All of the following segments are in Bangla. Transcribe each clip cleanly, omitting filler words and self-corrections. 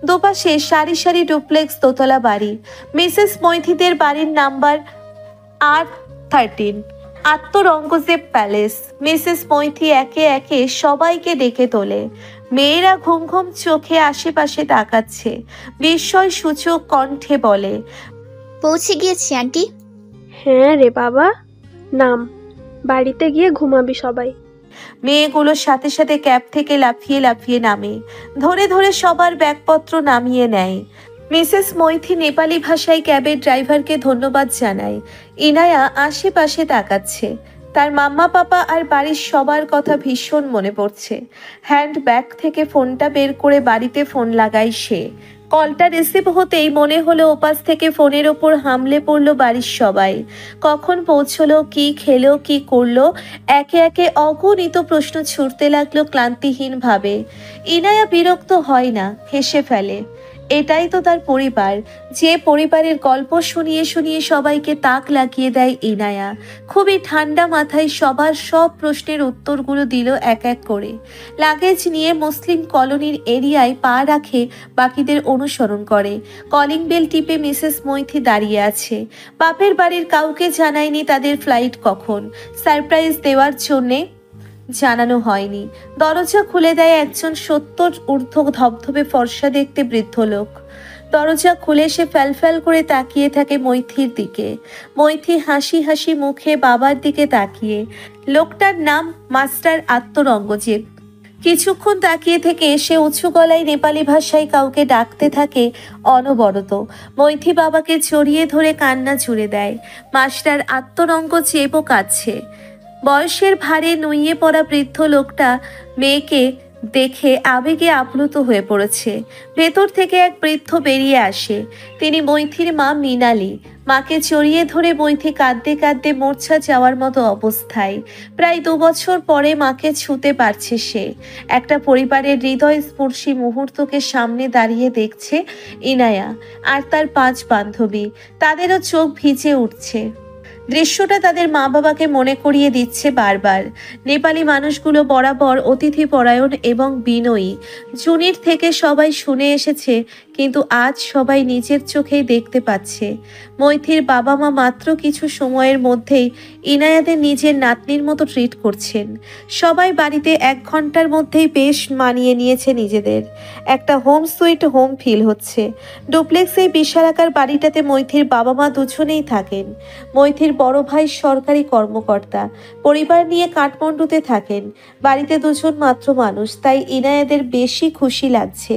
দুপাশে সারি সারি ডুপ্লেক্স দোতলা বাড়ি। মিসেস মৈথিদের বাড়ির number R13, আত্মরঙ্গজেব palace. Mrs Meitei একে একে সবাইকে ডেকে তোলে। মেয়েরা ঘুম ঘুম চোখে আশেপাশে তাকাচ্ছে, বিস্ময় সূচক কণ্ঠে বলে, পৌঁছে গিয়েছি আন্টি। হ্যাঁ রে বাবা, নাম, বাড়িতে গিয়ে ঘুমাবি সবাই। মেয়েগুলোর সাথে সাথে ক্যাব থেকে লাফিয়ে লাফিয়ে নামে, ধরে ধরে সবার ব্যাগপত্র নামিয়ে নেয়। মিসেস মৈথি নেপালি ভাষায় ক্যাবের ড্রাইভারকে ধন্যবাদ জানায়। ইনায়া আশেপাশে তাকাচ্ছে, তার মাম্মা পাপা আর বাড়ির সবার কথা ভীষণ মনে পড়ছে। হ্যান্ড ব্যাগ থেকে ফোনটা বের করে বাড়িতে ফোন লাগায় সে। কলটা রিসিভ হতেই মনে হলো ওপাশ থেকে ফোনের ওপর হামলে পড়লো বাড়ির সবাই। কখন পৌঁছলো, কি খেলো, কি করলো, একে একে অগণিত প্রশ্ন ছুটতে লাগলো ক্লান্তিহীনভাবে। ইনায়া বিরক্ত হয় না, হেসে ফেলে। এটাই তো তার পরিবার, যে পরিবারের গল্প শুনিয়ে শুনিয়ে সবাইকে তাক লাগিয়ে দেয় ইনায়া। খুবই ঠান্ডা মাথায় সবার সব প্রশ্নের উত্তরগুলো দিল এক এক করে। লাগেজ নিয়ে মুসলিম কলোনির এরিয়ায় পা রাখে, বাকিদের অনুসরণ করে। কলিং বেল টিপে মিসেস মৈথি দাঁড়িয়ে আছে। বাপের বাড়ির কাউকে জানায়নি তাদের ফ্লাইট কখন, সারপ্রাইজ দেওয়ার জন্যে জানানো হয়নি। দরজা খুলে দেয় একজন 70 ঊর্ধ্ব ধবধবে ফর্সা দেখতে বৃদ্ধ লোক। দরজা খুলে সে ফ্যালফ্যাল করে তাকিয়ে থাকে মৈথির দিকে। মৈথি হাসি হাসি মুখে বাবার দিকে তাকিয়ে। লোকটার নাম মাস্টার আত্মরঙ্গজেব। কিছুক্ষণ তাকিয়ে থেকে সে উঁচু গলায় নেপালি ভাষায় কাউকে ডাকতে থাকে অনবরত। মৈথি বাবাকে জড়িয়ে ধরে কান্না জুড়ে দেয়। মাস্টার আত্মরঙ্গজেবও কাঁদছে। বয়সের ভারে নুইয়ে পড়া বৃদ্ধ লোকটা মেয়েকে দেখে আবেগে আপ্লুত হয়ে পড়েছে। ভেতর থেকে এক বৃদ্ধ বেরিয়ে আসে। তিনি মৈথির মা মৃণালী। মাকে জড়িয়ে ধরে মৈথি কাঁদতে কাঁদতে মূর্ছা যাওয়ার মতো অবস্থায়। প্রায় 2 বছর পরে মাকে ছুঁতে পারছে সে। একটা পরিবারের হৃদয়স্পর্শী মুহূর্তকে সামনে দাঁড়িয়ে দেখছে ইনায়া আর তার 5 বান্ধবী। তাদেরও চোখ ভিজে উঠছে। দৃশ্যটা তাদের মা বাবাকে মনে করিয়ে দিচ্ছে বারবার। নেপালি মানুষগুলো বরাবর অতিথি পরায়ণ এবং বিনয়ী। জুনির থেকে সবাই শুনে এসেছে, কিন্তু আজ সবাই নিজের চোখেই দেখতে পাচ্ছে। মৈথির বাবা মা মাত্র কিছু সময়ের মধ্যেই ইনায়াদের নিজের নাতনির মতো ট্রিট করছেন। সবাই বাড়িতে 1 ঘন্টার মধ্যেই বেশ মানিয়ে নিয়েছে নিজেদের। একটা হোম সুইট হোম ফিল হচ্ছে। ডুপ্লেক্স এই বিশালাকার বাড়িটাতে মৈথির বাবা মা দুজনেই থাকেন। মৈথির বড় ভাই সরকারি কর্মকর্তা, পরিবার নিয়ে কাঠমান্ডুতে থাকেন। বাড়িতে 2 জন মাত্র মানুষ, তাই ইনায়াদের বেশি খুশি লাগছে।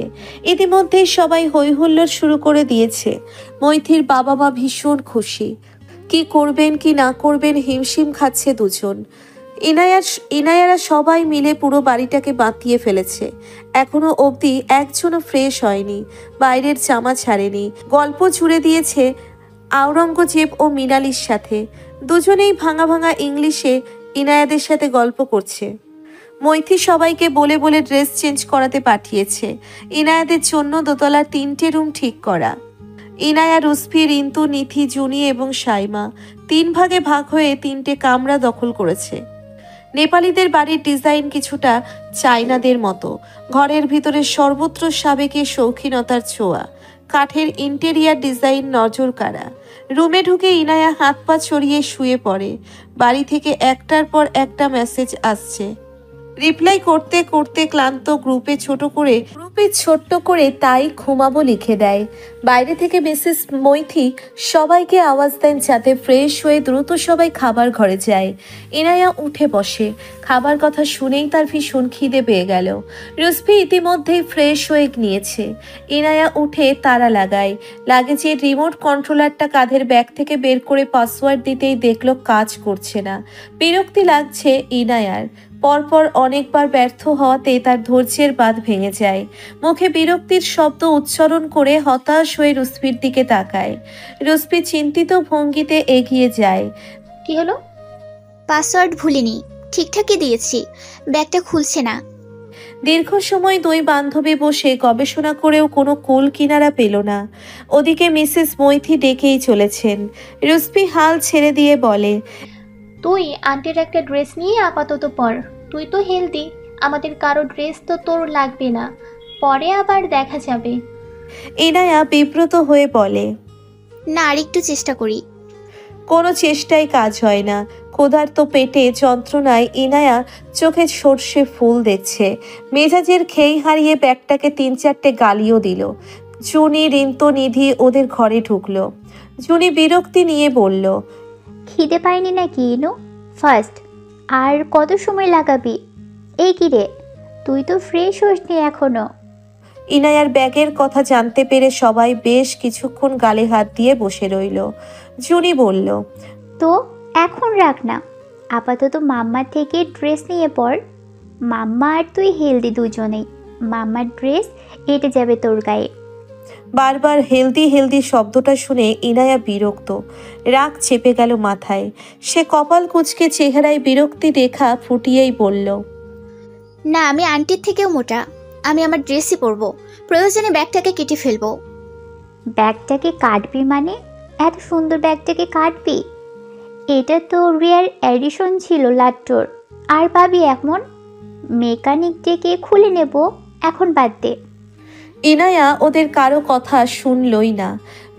ইতিমধ্যেই সবাই হইহুল্লোড় শুরু করে দিয়েছে। মৈথির বাবা মা ভীষণ খুশি। কি করবেন কি না করবেন হিমশিম খাচ্ছে দুজন। ইনায়ারা সবাই মিলে পুরো বাড়িটাকে বাঁধিয়ে ফেলেছে। এখনো অবধি একজনও ফ্রেশ হয়নি, বাইরের জামা ছাড়েনি। গল্প জুড়ে দিয়েছে আওরঙ্গজেব ও মৃণালীর সাথে। দুজনেই ভাঙা ভাঙা ইংলিশে ইনায়াদের সাথে গল্প করছে। মৈথি সবাইকে বলে বলে ড্রেস চেঞ্জ করাতে পাঠিয়েছে। ইনায়াদের জন্য দোতলার 3টে রুম ঠিক করা। ইনায়া, রুসফি, রিন্তু, নিথি, জুনি এবং সাইমা 3 ভাগে ভাগ হয়ে 3টে কামরা দখল করেছে। নেপালিদের বাড়ির ডিজাইন কিছুটা চাইনাদের মতো। ঘরের ভিতরে সর্বত্র সাবেকে শৌখিনতার ছোঁয়া। কাঠের ইন্টেরিয়ার ডিজাইন নজর কাড়া। রুমে ঢুকে ইনায়া হাত পা ছড়িয়ে শুয়ে পড়ে। বাড়ি থেকে একটার পর একটা মেসেজ আসছে। রিপ্লাই করতে করতে ক্লান্ত গ্রুপে ছোট্ট করে তাই ঘুমাবো লিখে দেয়। বাইরে থেকে মিসেস মৈথি সবাইকে আওয়াজ দেন যাতে ফ্রেশ হয়ে দ্রুত সবাই খাবার ঘরে যায়। ইনায়া উঠে বসে। খাবার কথা শুনেই তার ভীষণ খিদে পেয়ে গেল। রুসফি ইতিমধ্যেই ফ্রেশ হয়ে নিয়েছে। ইনায়া উঠে তাড়া লাগায়। লাগেজের রিমোট কন্ট্রোলারটা কাঁধের ব্যাগ থেকে বের করে পাসওয়ার্ড দিতেই দেখলো কাজ করছে না। বিরক্তি লাগছে ইনায়ার। পরপর অনেকবার ব্যর্থ হওয়াতে তার ধৈর্যের বাঁধ ভেঙে যায়। মুখে বিরক্তির শব্দ উচ্চারণ করে হতাশ হয়ে রুসফির দিকে তাকায়। রুসফি চিন্তিত ভঙ্গিতে এগিয়ে যায়। কি হলো? পাসওয়ার্ড ভুলিনি, ঠিকঠাকই দিয়েছি, ব্যাগটা খুলছে না। দীর্ঘ সময় 2 বান্ধবী বসে গবেষণা করেও কোনো কুল কিনারা পেল না। ওদিকে মিসেস মৈথি ডেকেই চলেছেন। রুসফি হাল ছেড়ে দিয়ে বলে, তুই আন্টির একটা ড্রেস নিয়ে আপাতত পর। তুই তো হেলদি, আমাদের কারো ড্রেস তো তোর লাগবে না, পরে আবার দেখা যাবে। ইনায়া বিব্রত হয়ে বলে, না, আরেকটু চেষ্টা করি। কোনো চেষ্টাই কাজ হয় না। ক্ষুধার্ত পেটে যন্ত্রণায় ইনায়া চোখে সর্ষে ফুল দেখছে। মেজাজের খেই হারিয়ে ব্যাগটাকে 3-4টে গালিও দিল। জুনি, রিন্তু, নিধি ওদের ঘরে ঢুকলো। জুনি বিরক্তি নিয়ে বলল, খিদে পাইনি নাকি ইনু? ফার্স্ট, আর কত সময় লাগাবি? এই কি রে, তুই তো ফ্রেশ হসনি এখনো। ইনায়ার ব্যাগের কথা জানতে পেরে সবাই বেশ কিছুক্ষণ গালে হাত দিয়ে বসে রইল। জুনি বলল, তো এখন রাখ না, আপাতত মাম্মা থেকে ড্রেস নিয়ে পর। মাম্মা আর তুই হেলদি দুজনেই, মাম্মার ড্রেস এঁটে যাবে তোর গায়ে। বারবার হেলদি হেলদি শব্দটা শুনে ইনায়া বিরক্ত। রাগ চেপে গেল মাথায়। সে কপাল কুঁচকে চেহারায় বিরক্তি রেখা ফুটিয়েই বলল, না, আমি আন্টির থেকেও মোটা। আমি আমার ড্রেসই পরবো, প্রয়োজনে ব্যাগটাকে কেটে ফেলবো। ব্যাগটাকে কাটবি মানে? এত সুন্দর ব্যাগটাকে কাটবি? এটা তো রেয়ার এডিশন ছিল লাট্টোর, আর পাবি এমন? মেকানিক ডেকে খুলে নেব, এখন বাদ দে। ইনায়া ওদের কারো কথা শুনলই না।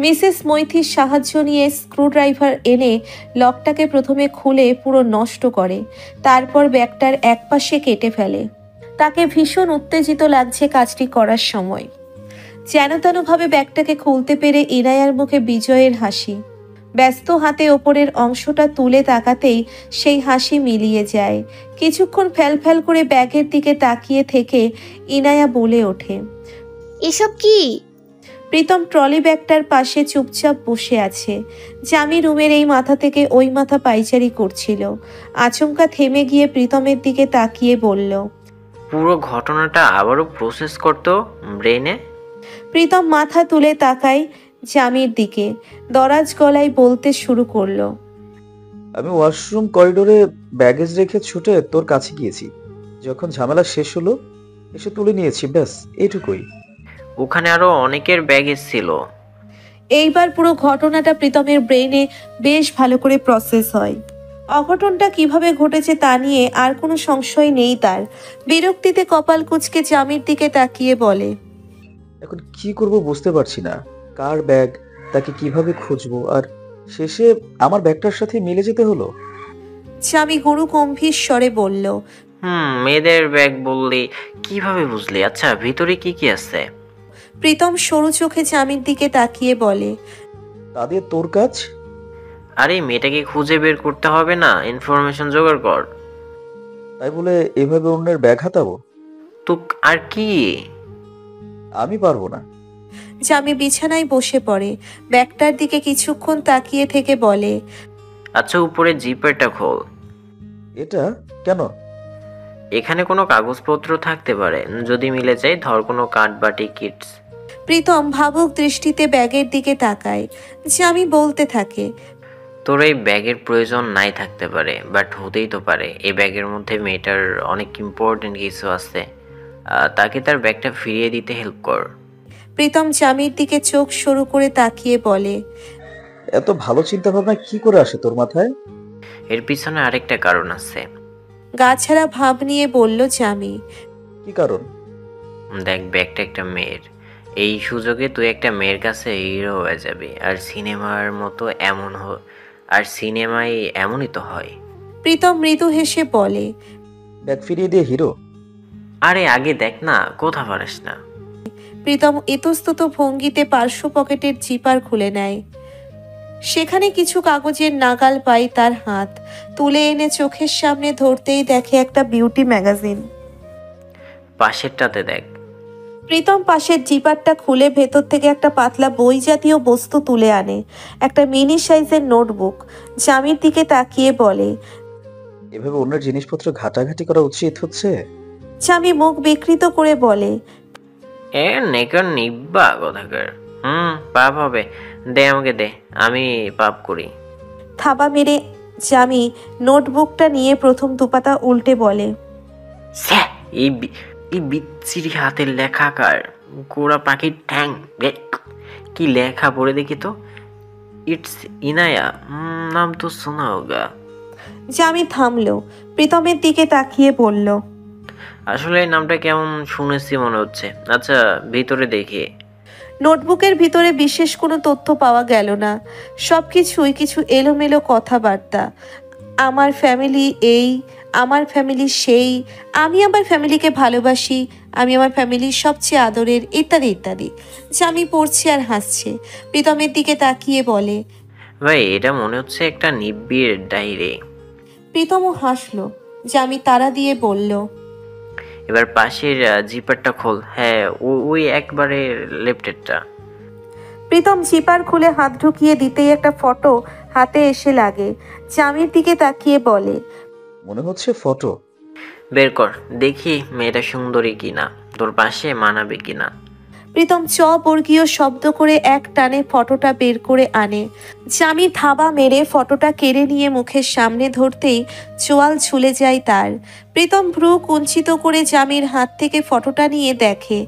মিসেস মৈথির সাহায্য নিয়ে স্ক্রুড্রাইভার এনে লকটাকে প্রথমে খুলে পুরো নষ্ট করে, তারপর ব্যাগটার একপাশে কেটে ফেলে। তাকে ভীষণ উত্তেজিত লাগছে কাজটি করার সময়। যেন তেনভাবে ব্যাগটাকে খুলতে পেরে ইনায়ার মুখে বিজয়ের হাসি। ব্যস্ত হাতে ওপরের অংশটা তুলে তাকাতেই সেই হাসি মিলিয়ে যায়। কিছুক্ষণ ফ্যালফ্যাল করে ব্যাগের দিকে তাকিয়ে থেকে ইনায়া বলে ওঠে, এসব কি? প্রীতম ট্রলি ব্যাগটার পাশে চুপচাপ বসে আছে। জামি রুমের এই মাথা থেকে ওই মাথা পাইচারি করছিল। আচমকা থেমে গিয়ে প্রীতমের দিকে তাকিয়ে বলল, পুরো ঘটনাটা আবারও প্রসেস করতো ব্রেনে। প্রীতম মাথা তুলে তাকায় জামির দিকে, দরাজ গলায় বলতে শুরু করলো, আমি ওয়াশরুম করিডোরে ব্যাগেজ রেখে ছুটে তোর কাছে গিয়েছি। যখন ঝামেলা শেষ হলো এসে তুলে নিয়েছি, ব্যাস এইটুকুই। ওখানে আরো অনেকের ব্যাগেজ ছিল। এইবার পুরো ঘটনাটা প্রীতমের ব্রেনে বেশ ভালো করে প্রসেস হয়। অঘটনটা কিভাবে ঘটেছে তা নিয়ে আর কোনো সংশয় নেই তার। বিরক্তিতে কপাল কুঁচকে জামির দিকে তাকিয়ে বলে, এখন কি করব বুঝতে পারছি না। কার ব্যাগ, তাকে কিভাবে খুঁজবো, আর শেষে আমার ব্যাগটার সাথে মিলে যেতে হলো। জামি গুরু গম্ভীর স্বরে বলল, মেয়েদের ব্যাগ বললি, কিভাবে বুঝলি? আচ্ছা, ভিতরে কি কি আছে? প্রীতম সরু চোখে জামির দিকে তাকিয়ে বলে, তা দিয়ে তোর কাজ? আরে মেয়েটাকে খুঁজে বের করতে হবে না, ইনফরমেশন জোগাড় কর। তাই বলে এভাবে অন্যের ব্যাগ হাতাবো? তুক আর কি? আমি পারবো না। জামি বিছানায় বসে পড়ে। ব্যাগটার দিকে কিছুক্ষণ তাকিয়ে থেকে বলে, আচ্ছা, উপরে জিপারটা খোল। এটা কেন? এখানে কোনো কাগজপত্র থাকতে পারে, যদি মিলে যায় ধর কোনো কার্ড বা টিকিটস। প্রীতম ভাবুক দৃষ্টিতে ব্যাগের দিকে তাকায়। জামি বলতে থাকে, তোর এই ব্যাগের প্রয়োজন নাই থাকতে পারে, বাট হতেই তো পারে। এই ব্যাগের মধ্যে মেয়েটার অনেক ইম্পর্টেন্ট কিছু আছে। তাকে তার ব্যাগটা ফিরিয়ে দিতে হেল্প কর। প্রীতম জামির দিকে চোখ সরু করে তাকিয়ে বলে, এত ভালো চিন্তা ভাবনা কি করে আসে তোর মাথায়? এর পিছনে আরেকটা কারণ আছে। গা ছাড়া ভাব নিয়ে বলল জামি। কি কারণ? দেখ, ব্যাগটা একটা মেয়ের। এই সুযোগে তুই একটা মেয়ের কাছে হিরো হয়ে যাবি, আর সিনেমার মতো আর সিনেমায় এমনই তো হয়। প্রীতম মৃদু হেসে বলে, ব্যাগ ফিরিয়ে দিয়ে হিরো? আরে আগে দেখ না, কোথা পারিস না। প্রীতম ইতস্তত ভঙ্গিতে পার্শ্ব পকেটের জিপার খুলে নেয়। সেখানে কিছু কাগজের নাগাল পায় তার হাত। তুলে এনে চোখের সামনে ধরতেই দেখে একটা বিউটি ম্যাগাজিন। পাশেরটাতে দেখ। প্রীতম পাশের জিপারটা খুলে ভেতর থেকে একটা পাতলা বই জাতীয় বস্তু তুলে আনে, একটা মিনি সাইজের নোটবুক। জামির দিকে তাকিয়ে বলে, এভাবে অন্যের জিনিসপত্র ঘাটাঘাটি করা উচিত হচ্ছে? জামি মুখ বিকৃত করে বলে, এ নেকার নিব্বা কোথাকার। পাপ হবে। দে আমাকে দে, আমি পাপ করি। থাবা মেরে জামি নোটবুকটা নিয়ে প্রথম দুপাতা উল্টে বলে, স্যাঁ, এই বিচ্ছিরি হাতের লেখাকার গোড়া পাখির ঠ্যাং। কি লেখা পড়ে দেখি তো। ইটস ইনায়া, নাম তো শোনা হোগা। জামি থামলো, প্রীতমের দিকে তাকিয়ে বলল, আসলে এই নামটা কেমন শুনেছি মনে হচ্ছে। আচ্ছা, ভিতরে দেখি। নোটবুকের ভিতরে বিশেষ কোনো তথ্য পাওয়া গেল না, সব কিছুই কিছু এলোমেলো কথাবার্তা। আমার ফ্যামিলি এই, আমার ফ্যামিলি সেই, আমি আমার ফ্যামিলিকে ভালোবাসি, আমি আমার ফ্যামিলির সবচেয়ে আদরের, ইত্যাদি ইত্যাদি। জামি পড়ছে আর হাসছে। প্রীতমের দিকে তাকিয়ে বলে, ভাই এটা মনে হচ্ছে একটা নিব্বির ডায়েরি। প্রীতমও হাসলো। জামি তাড়া দিয়ে বলল, এবার পাশের জিপারটা খোল। হ্যাঁ, ওই একবারে লেফটেরটা। প্রীতম জিপার খুলে হাত ঢুকিয়ে দিতেই একটা ফটো হাতে এসে লাগে। জামির দিকে তাকিয়ে বলে, মনে হচ্ছে ফটো। বের কর দেখি মেয়েটা সুন্দরী কিনা, তোর পাশে মানাবে কিনা। প্রীতম বর্গীয় শব্দ করে এক টানে ফটোটা বের করে আনে। জামি থাবা মেরে ফটোটা কেড়ে নিয়ে মুখের সামনে ধরতেই চোয়াল ঝুলে যায় তার। প্রীতম ভ্রু কুঞ্চিত করে জামির হাত থেকে ফটোটা নিয়ে দেখে।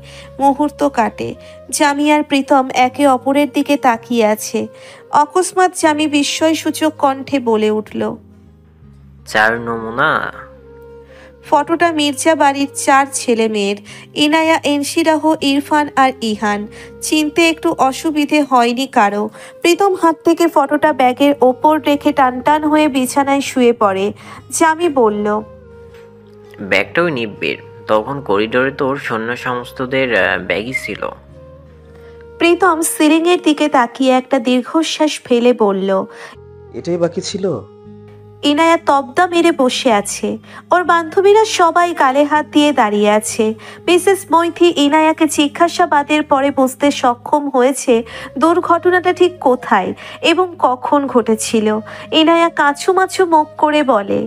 মুহূর্ত কাটে। জামি আর প্রীতম একে অপরের দিকে তাকিয়ে আছে। অকস্মাৎ জামি বিস্ময়সূচক কণ্ঠে বলে উঠল, 4 নমুনা। ফটোটা মির্জা বাড়ির 4 ছেলে মেয়ের, ইনায়া, এনশিরাহ, ইরফান আর ইহান। চিনতে একটু অসুবিধে হয়নি কারো। প্রীতম হাত থেকে ফটোটা ব্যাগের ওপর রেখে টানটান হয়ে বিছানায় শুয়ে পড়ে। জামি বলল, ব্যাগটাও নিব্বির। তখন করিডোরে তোর সৈন্য সমস্তদের ব্যাগই ছিল। প্রীতম সিলিংয়ের দিকে তাকিয়ে একটা দীর্ঘশ্বাস ফেলে বলল, এটাই বাকি ছিল। ইনায়া তবদা মেরে বসে আছে। ওর বান্ধবীরা সবাই গালে হাত দিয়ে দাঁড়িয়ে আছে। মিসেস মৈথি ইনায়াকে জিজ্ঞাসাবাদের পরে বুঝতে সক্ষম হয়েছে দুর্ঘটনাটা ঠিক কোথায় এবং কখন ঘটেছিল। ইনায়া কাঁচুমাচু মুখ করে বলে,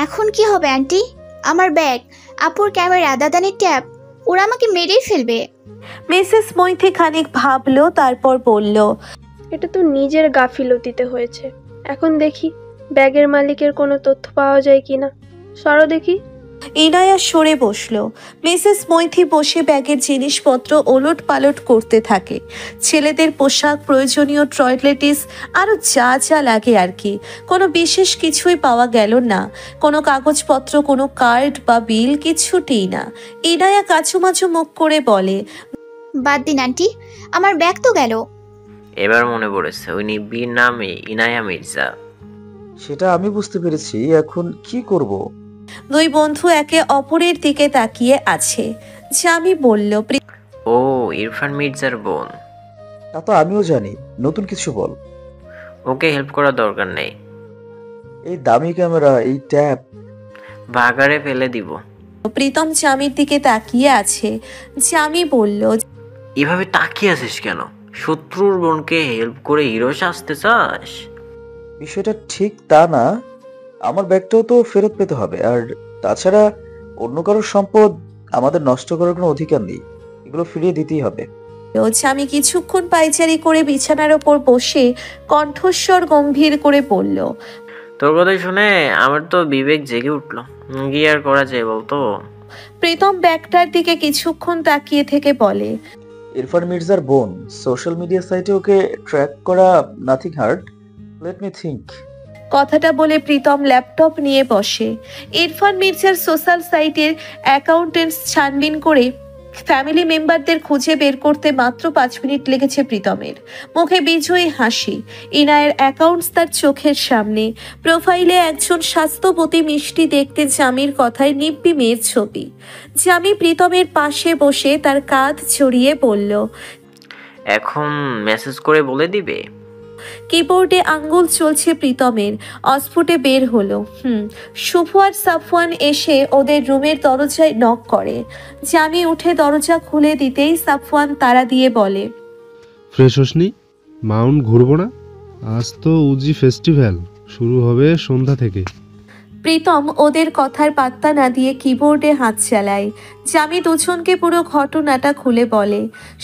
এখন কি হবে আন্টি? আমার ব্যাগ, আপুর ক্যামেরা, দাদানের ট্যাব, ওরা আমাকে মেরেই ফেলবে। মিসেস মৈথি খানিক ভাবলো, তারপর বলল, এটা তো নিজের গাফিলতিতে হয়েছে। এখন দেখি ব্যাগের মালিকের কোনো তথ্য পাওয়া যায় কিনা। সরো দেখি। ইনায়া সরে বসলো। মিসেস মৈথি বসে ব্যাগের জিনিসপত্র ওলট পালট করতে থাকে। ছেলেদের পোশাক, প্রয়োজনীয় টয়লেটিস, আরও যা যা লাগে আর কি। কোনো বিশেষ কিছুই পাওয়া গেল না। কোনো কাগজপত্র, কোনো কার্ড বা বিল, কিছুটিই না। ইনায়া কাচুমাচু মুখ করে বলে, বাদ দিন আন্টি, আমার ব্যাগ তো গেল। এবার মনে পড়েছে, ওই নিব্বির নামে ইনায়া মির্জা। সেটা আমি বুঝতে পেরেছি, এখন কি করব? দুই বন্ধু একে অপরের দিকে তাকিয়ে আছে। জামি বলল, ও ইরফান মির্জার বোন। তা তো আমিও জানি, নতুন কিছু বল। ওকে হেল্প করার দরকার নেই। এই দামি ক্যামেরা, এই ট্যাব। ভাগাড়ে ফেলে দিব। প্রীতম জামির দিকে তাকিয়ে আছে। জামি বলল, এভাবে তাকিয়ে আছিস কেন? শত্রুর বোনকে হেল্প করে হিরো সাজতে চাস? বিষয়টা ঠিক তা না, আমার ব্যাগটাও তো ফেরত পেতে হবে। আর তাছাড়া অন্য কারোর সম্পদ আমাদের নষ্ট করার কোনো অধিকার নেই, এগুলো ফিরিয়ে দিতেই হবে। জামি কিছুক্ষণ পায়চারি করে বিছানার ওপর বসে কণ্ঠস্বর গম্ভীর করে বলল, তোর কথা শুনে আমার তো বিবেক জেগে উঠলো। কি আর করা যায় বলতো? প্রীতম ব্যাগটার দিকে কিছুক্ষণ তাকিয়ে থেকে বলে, ইরফান মির্জার বোন, সোশ্যাল মিডিয়া সাইটে ওকে ট্র্যাক করা nothing hard, let me think. কথাটা বলে প্রীতম ল্যাপটপ নিয়ে বসে। ইরফান মির্জার সোশ্যাল সাইটের অ্যাকাউন্টেন্টস ছানবিন করে ফ্যামিলি মেম্বারদের খুঁজে বের করতে মাত্র 5 মিনিট লেগেছে প্রীতমের। মুখে বিজয়ী হাসি। ইনায়ের অ্যাকাউন্টস তার চোখের সামনে। প্রোফাইলে একজন স্বাস্থ্যবতী মিষ্টি দেখতে জামির কথায় নিব্বি মেয়ের ছবি। জামি প্রীতমের পাশে বসে তার কাঁধ ছড়িয়ে বলল, এখন মেসেজ করে বলে দিবে? কিবোর্ডে আঙ্গুল চলছে প্রীতমের। অস্ফুটে বের হলো, শুভ আর সাফওয়ান এসে ওদের রুমের দরজায় নক করে। জামি উঠে দরজা খুলে দিতেই সাফওয়ান তাড়া দিয়ে বলে, ফ্রেশ হসনি? মাউন্ট ঘুরবো না? আজ তো উজি ফেস্টিভ্যাল, শুরু হবে সন্ধ্যা থেকে। প্রীতম ওদের কথার পাত্তা না দিয়ে কিবোর্ডে হাত চালায়। জামি দুজনকে পুরো ঘটনাটা খুলে বলে।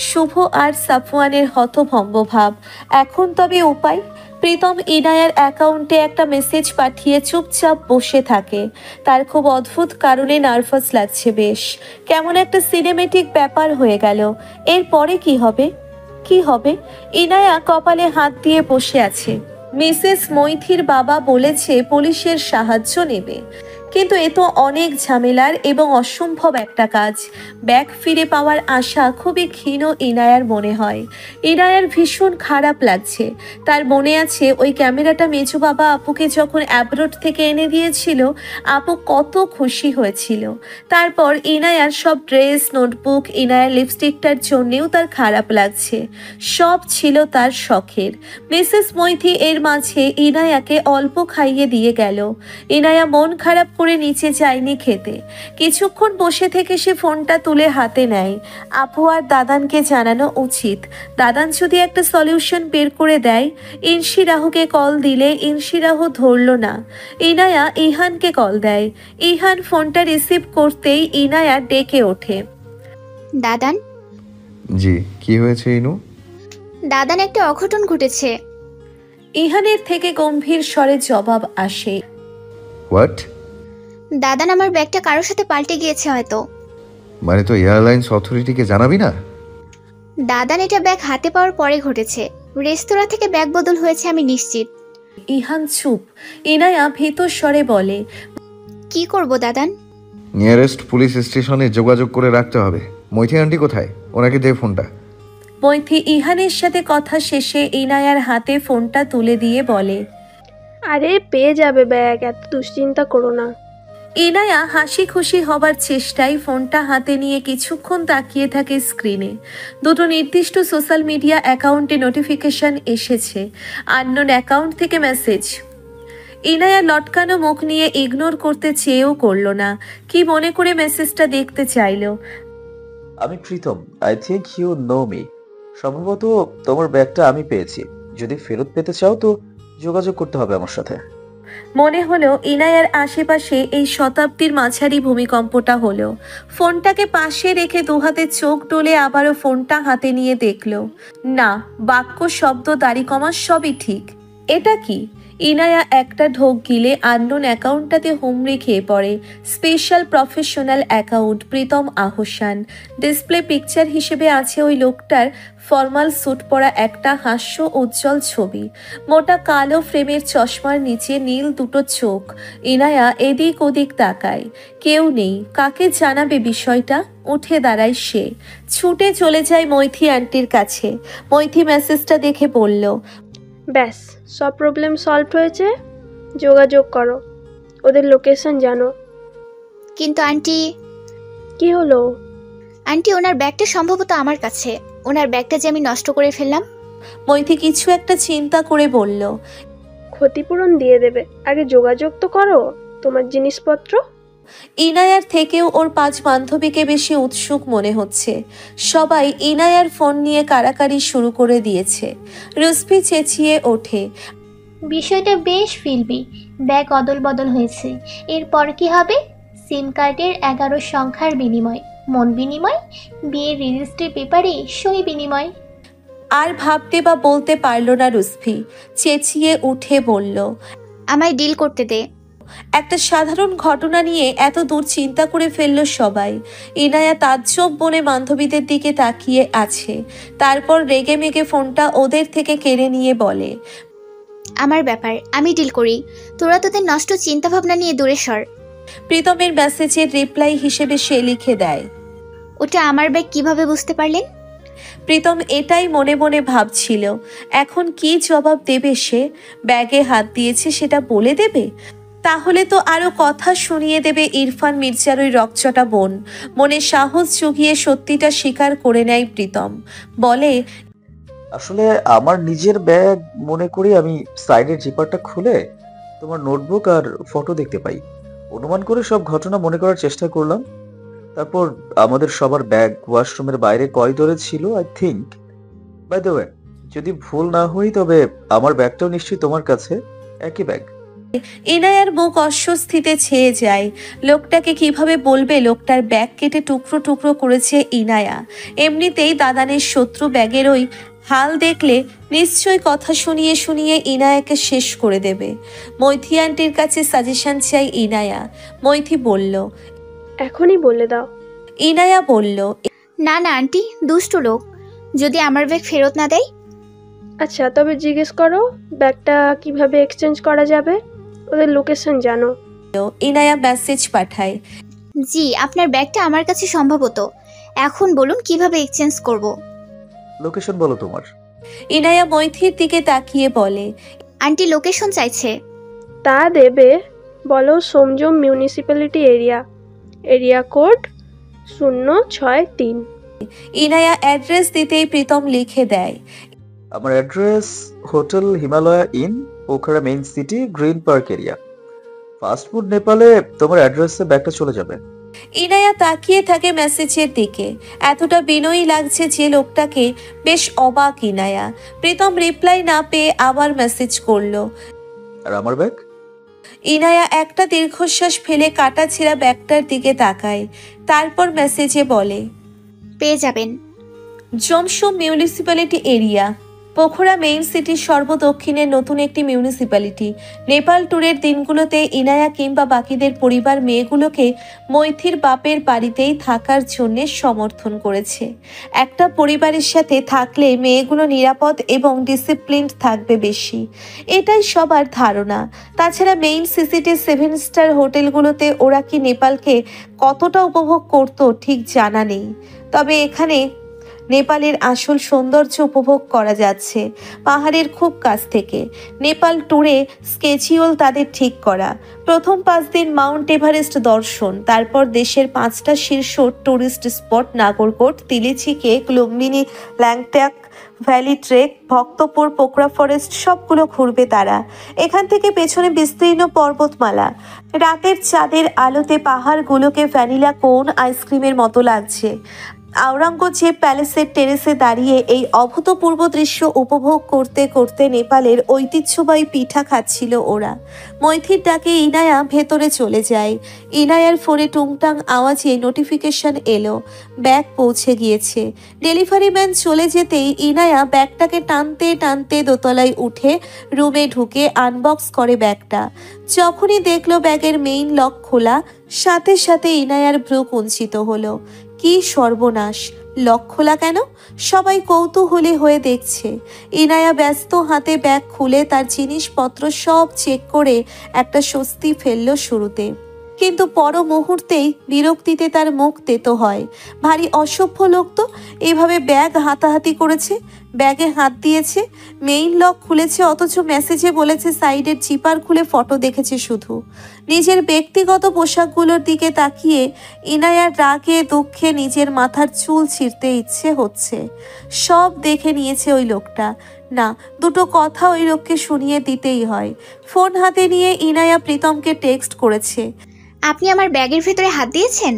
শুভ আর সাফওয়ানের হতভম্ব ভাব। এখন তবে উপায়? প্রীতম ইনায়ার অ্যাকাউন্টে একটা মেসেজ পাঠিয়ে চুপচাপ বসে থাকে। তার খুব অদ্ভুত কারণে নার্ভাস লাগছে বেশ। কেমন একটা সিনেমেটিক ব্যাপার হয়ে গেল। এরপরে কি হবে? কি হবে? ইনায়া কপালে হাত দিয়ে বসে আছে। মিসেস মৈথির বাবা বলেছে পুলিশের সাহায্য নেবে। কিন্তু এ তো অনেক ঝামেলার এবং অসম্ভব একটা কাজ। ব্যাগ ফিরে পাওয়ার আশা খুবই ক্ষীণ ইনায়ার মনে হয়। ইনায়ার ভীষণ খারাপ লাগছে। তার মনে আছে ওই ক্যামেরাটা মেজো বাবা আপুকে যখন অ্যাব্রোড থেকে এনে দিয়েছিল, আপু কত খুশি হয়েছিল। তারপর ইনায়ার সব ড্রেস, নোটবুক, ইনায়ার লিপস্টিকটার জন্যেও তার খারাপ লাগছে। সব ছিল তার শখের। মিসেস মৈথি এর মাঝে ইনায়াকে অল্প খাইয়ে দিয়ে গেল। ইনায়া মন খারাপ করে নিচে যায়নি খেতে। কিছুক্ষণ বসে থেকে সে ফোনটা তুলে হাতে নেয়। আপু আর দাদানকে জানানো উচিত। দাদান যদি একটা সলিউশন বের করে দেয়। ইনসি রাহুকে কল দিলে ইনসি রাহু ধরল না। ইনায়া ইহানকে কল দেয়। ইহান ফোনটা রিসিভ করতেই ইনায়া ডেকে ওঠে। দাদান। জি, কি হয়েছে ইনু? দাদান, একটা অঘটন ঘটেছে। ইহানের থেকে গম্ভীর স্বরে জবাব আসে। হোয়াট? দাদান, আমার ব্যাগটা কারোর সাথে পাল্টে গিয়েছে হয়তো। মানে তো এয়ারলাইন্স অথরিটিকে জানাবি না? দাদান, এটা ব্যাগ হাতে পাওয়ার পরে ঘটেছে। রেস্তোরাঁ থেকে ব্যাগ বদল হয়েছে, আমি নিশ্চিত। ইহান চুপ। ইনায়া ভীতর স্বরে বলে, কি করব দাদান? নিয়ারেস্ট পুলিশ স্টেশনে যোগাযোগ করে রাখতে হবে। মৈথি আন্টি কোথায়? ওনাকে দে ফোনটা। মৈথি ইহানের সাথে কথা শেষে ইনায়ার হাতে ফোনটা তুলে দিয়ে বলে, আরে পেয়ে যাবে ব্যাগ, এত দুশ্চিন্তা করো না। ইনায়া হাসি খুশি হবার চেষ্টায় ফোনটা হাতে নিয়ে কিছুক্ষণ তাকিয়ে থাকে স্ক্রিনে। দুটো নির্দিষ্ট সোশ্যাল মিডিয়া অ্যাকাউন্টে নোটিফিকেশন এসেছে। আননোন অ্যাকাউন্ট থেকে মেসেজ। ইনায়া লটকানো মুখ নিয়ে ইগনোর করতে চেয়েও করলো না। কি মনে করে মেসেজটা দেখতে চাইলো। আমি Pritam, I think you know me. সম্ভবত তোমার ব্যাগটা আমি পেয়েছি। যদি ফেরত পেতে চাও তো যোগাযোগ করতে হবে আমার সাথে। মনে হলো ইনায়ার আশেপাশে এই শতাব্দীর মাঝারি ভূমিকম্পটা হলো। ফোনটাকে পাশে রেখে দুহাতে চোখ ডলে আবারও ফোনটা হাতে নিয়ে দেখলো। না, বাক্য, শব্দ, দাড়ি কমা সবই ঠিক। এটা কি? ইনায়া একটা ঢোক গিলে আননোন অ্যাকাউন্টটাতে হুমড়ি খেয়ে পড়ে। Special professional account, Pritam Ahsan. Display picture হিসেবে আছে ওই লোকটার ফর্মাল স্যুট পরা একটা হাস্য উজ্জ্বল ছবি। মোটা কালো ফ্রেমের চশমার নিচে নীল দুটো চোখ। ইনায়া এদিক ওদিক তাকায়। কেউ নেই। কাকে জানাবে বিষয়টা? উঠে দাঁড়ায় সে। ছুটে চলে যায় মৈথি আন্টির কাছে। মৈথি মেসেজটা দেখে বলল, ব্যাস, সব প্রবলেম সলভ হয়েছে। যোগাযোগ করো, ওদের লোকেশন জানো। কিন্তু আন্টি। কি হলো? আন্টি, ওনার ব্যাগটা সম্ভবত আমার কাছে। ওনার ব্যাগটা যে আমি নষ্ট করে ফেললাম। মৈথি কিছু একটা চিন্তা করে বলল, ক্ষতিপূরণ দিয়ে দেবে, আগে যোগাযোগ তো করো তোমার জিনিসপত্র। ইনায়ার থেকেও ওর 5 বান্ধবীকে বেশি উৎসুক মনে হচ্ছে। সবাই ইনায়ার ফোন নিয়ে কাড়াকাড়ি শুরু করে দিয়েছে। রুসফি চেঁচিয়ে ওঠে, বিষয়টা বেশ ফিল্মি। ব্যাগ অদল বদল হয়েছে, এরপর কি হবে? সিম কার্ডের 11 সংখ্যার বিনিময়, মন বিনিময়, বিয়ের রেজিস্ট্রি পেপারে সই বিনিময়। আর ভাবতে বা বলতে পারল না রুসফি। চেঁচিয়ে উঠে বলল, আমায় ডিল করতে দে। একটা সাধারণ ঘটনা নিয়ে এত দূর চিন্তা করে ফেলল সবাই। ইনায়া তাজ্জব বনে বান্ধবীদের দিকে তাকিয়ে আছে। তারপর রেগে মেগে ফোনটা ওদের থেকে কেড়ে নিয়ে বলে, আমার ব্যাপার, আমি ডিল করি। তোরা তোদের নষ্ট চিন্তা ভাবনা নিয়ে দূরে সর। প্রীতমের মেসেজের রিপ্লাই হিসেবে সে লিখে দেয়, ওটা আমার ব্যাগ কিভাবে বুঝতে পারলেন? প্রীতম এটাই মনে মনে ভাবছিল। এখন কি জবাব দেবে সে? ব্যাগে হাত দিয়েছে সেটা বলে দেবে? তাহলে তো আরো কথা শুনিয়ে দেবে ইরফান মির্জার ওই রকচটা বোন। মনে সাহস জুগিয়ে সত্যিটা স্বীকার করে নেয় প্রীতম। বলে, আসলে আমার নিজের ব্যাগ মনে করি আমি সাইডের জিপারটা খুলে তোমার নোটবুক আর ফটো দেখতে পাই। অনুমান করে সব ঘটনা মনে করার চেষ্টা করলাম। তারপর আমাদের সবার ব্যাগ ওয়াশরুমের বাইরে করিডোরে ছিল I think. By the way, যদি ভুল না হই তবে আমার ব্যাগটাও নিশ্চয়ই তোমার কাছে, একই ব্যাগ। ইনায়ার মুখ অস্বস্তিতে ছেয়ে যায়। লোকটাকে কিভাবে বলবে লোকটার ব্যাগ কেটে টুকরো টুকরো করেছে ইনায়া। এমনিতেই দাদানের শত্রু ব্যাগের ওই হাল দেখলে নিশ্চয়ই কথা শুনিয়ে শুনিয়ে ইনায়াকে শেষ করে দেবে। মৈথি আন্টির কাছে সাজেশন চাই ইনায়া। মৈথি বলল, এখনই বলে দাও। ইনায়া বলল, না না আন্টি, দুষ্ট লোক। যদি আমার ব্যাগ ফেরত না দেয়? আচ্ছা, তবে জিজ্ঞেস করো ব্যাগটা কিভাবে এক্সচেঞ্জ করা যাবে। ওদের লোকেশন জানো। ইনায়া মেসেজ পাঠায়। জি, আপনার ব্যাগটা আমার কাছে সম্ভবত। এখন বলুন কিভাবে এক্সচেঞ্জ করব। লোকেশন বলো তোমার। ইনায়া মৈথির দিকে তাকিয়ে বলে। আন্টি লোকেশন চাইছে। তা দেবে, বলো Jomsom municipality area code 063। Inaya address দিতেই প্রীতম লিখে দেয়। আমার address hotel Himalaya inn, Pokhara main city, green park area. Fast food নেপালে তোমার অ্যাড্রেসে ব্যাগটা চলে যাবে। ইনায়া তাকিয়ে থাকে মেসেজের দিকে। এতটা বিনয়ী লাগছে যে লোকটাকে, বেশ অবাক ইনায়া। প্রীতম রিপ্লাই না পেয়ে আবার মেসেজ করলো। আর আমার ব্যাগ? ইনায়া একটা দীর্ঘশ্বাস ফেলে কাটা ছেঁড়া ব্যাগটার দিকে তাকায়। তারপর মেসেজে বলে, পেয়ে যাবেন। Jomsom municipality area, Pokhara main সিটির সর্বদক্ষিণের নতুন একটি মিউনিসিপ্যালিটি। নেপাল ট্যুরের দিনগুলোতে ইনায়া কিংবা বাকিদের পরিবার মেয়েগুলোকে মৈথির বাপের বাড়িতেই থাকার জন্য সমর্থন করেছে। একটা পরিবারের সাথে থাকলে মেয়েগুলো নিরাপদ এবং ডিসিপ্লিনড থাকবে বেশি, এটাই সবার ধারণা। তাছাড়া মেইন সিসিটি 7 স্টার হোটেলগুলোতে ওরা কি নেপালকে কতটা উপভোগ করতো ঠিক জানা নেই। তবে এখানে নেপালের আসল সৌন্দর্য উপভোগ করা যাচ্ছে পাহাড়ের খুব কাছ থেকে। নেপাল ট্যুরে স্কেচিউল তাদের ঠিক করা। প্রথম 5 দিন মাউন্ট এভারেস্ট দর্শন, তারপর দেশের 5টা শীর্ষ ট্যুরিস্ট স্পট নাগরকোট, তিলিচিকে, Lumbini, Langtang valley trek, Bhaktapur, Pokhara forest সবগুলো ঘুরবে তারা। এখান থেকে পেছনে বিস্তীর্ণ পর্বতমালা। রাতের চাঁদের আলোতে পাহাড়গুলোকে ভ্যানিলা কোন আইসক্রিমের মতো লাগছে। আওরঙ্গজেব প্যালেসের টেরেসে দাঁড়িয়ে এই অভূতপূর্ব দৃশ্য উপভোগ করতে করতে নেপালের ঐতিহ্যবাহী পিঠা খাচ্ছিল ওরা। মৈথির ডাকে ইনায়া ভেতরে চলে যায়। ইনায়ার ফোনে টুংটাং আওয়াজে নোটিফিকেশন এলো, ব্যাগ পৌঁছে গিয়েছে। ডেলিভারি ম্যান চলে যেতেই ইনায়া ব্যাগটাকে টানতে টানতে দোতলায় উঠে রুমে ঢুকে আনবক্স করে ব্যাগটা। যখনই দেখলো ব্যাগের মেইন লক খোলা, সাথে সাথে ইনায়ার ভ্রু কুঞ্চিত হলো। কি সর্বনাশ, লক খোলা কেন? সবাই কৌতূহলী হয়ে দেখছে। ইনায়া ব্যস্ত হাতে ব্যাগ খুলে তার জিনিসপত্র সব চেক করে একটা স্বস্তি ফেলল শুরুতে, কিন্তু পর মুহূর্তেই বিরক্তিতে তার মুখ তেতো হয়। ভারী অসভ্য লোক তো, এভাবে ব্যাগ হাতাহাতি করেছে, ব্যাগে হাত দিয়েছে, মেইন লক খুলেছে, অথচ মেসেজে বলেছে সাইডের জিপার খুলে ফটো দেখেছে শুধু। নিজের ব্যক্তিগত পোশাকগুলোর দিকে তাকিয়ে ইনায়ার রাগে দুঃখে নিজের মাথার চুল ছিঁড়তে ইচ্ছে হচ্ছে। সব দেখে নিয়েছে ওই লোকটা, না দুটো কথা ওই লোককে শুনিয়ে দিতেই হয়। ফোন হাতে নিয়ে ইনায়া প্রীতমকে টেক্সট করেছে, আপনি আমার ব্যাগের ভেতরে হাত দিয়েছেন।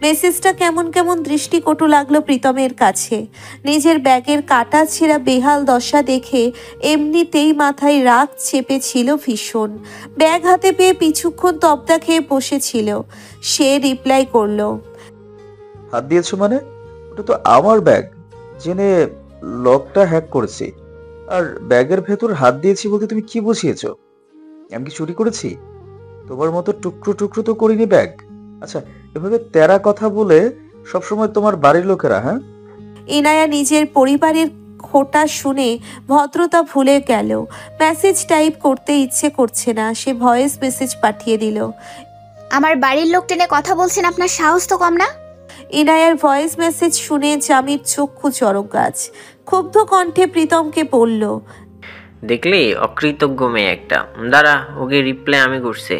মেসেজটা কেমন কেমন দৃষ্টিকটু লাগলো প্রীতমের কাছে। নিজের ব্যাগের কাটা ছেঁড়া বেহাল দশা দেখে এমনিতেই মাথায় রাগ চেপেছিল ভীষণ। ব্যাগ হাতে পেয়ে কিছুক্ষণ তবদা খেয়ে বসেছিল। সে রিপ্লাই করলো, হাত দিয়েছো মানে? ওটা তো আমার ব্যাগ, জেনে লকটা হ্যাক করেছি। আর ব্যাগের ভেতর হাত দিয়েছি বলতে তুমি কি বুঝিয়েছো? আমি কি চুরি করেছি? তোমার মতো টুকরো টুকরো তো করিনি ব্যাগ। আচ্ছা, এভাবে তেরা কথা বলে সবসময় তোমার বাড়ির লোকেরা, হ্যাঁ? ইনায়া নিজের পরিবারের খোটা শুনে ভদ্রতা ভুলে গেল। মেসেজ টাইপ করতে ইচ্ছে করছে না, সে ভয়েস মেসেজ পাঠিয়ে দিল। আমার বাড়ির লোক টেনে কথা বলছেন, আপনার সাহস তো কম না। ইনায়ার ভয়েস মেসেজ শুনে জামির চক্ষু চড়ক গাছ। ক্ষুব্ধ কণ্ঠে প্রীতমকে বলল, দেখলি অকৃতজ্ঞ মেয়ে একটা, দাঁড়া ওকে রিপ্লাই আমি করছি।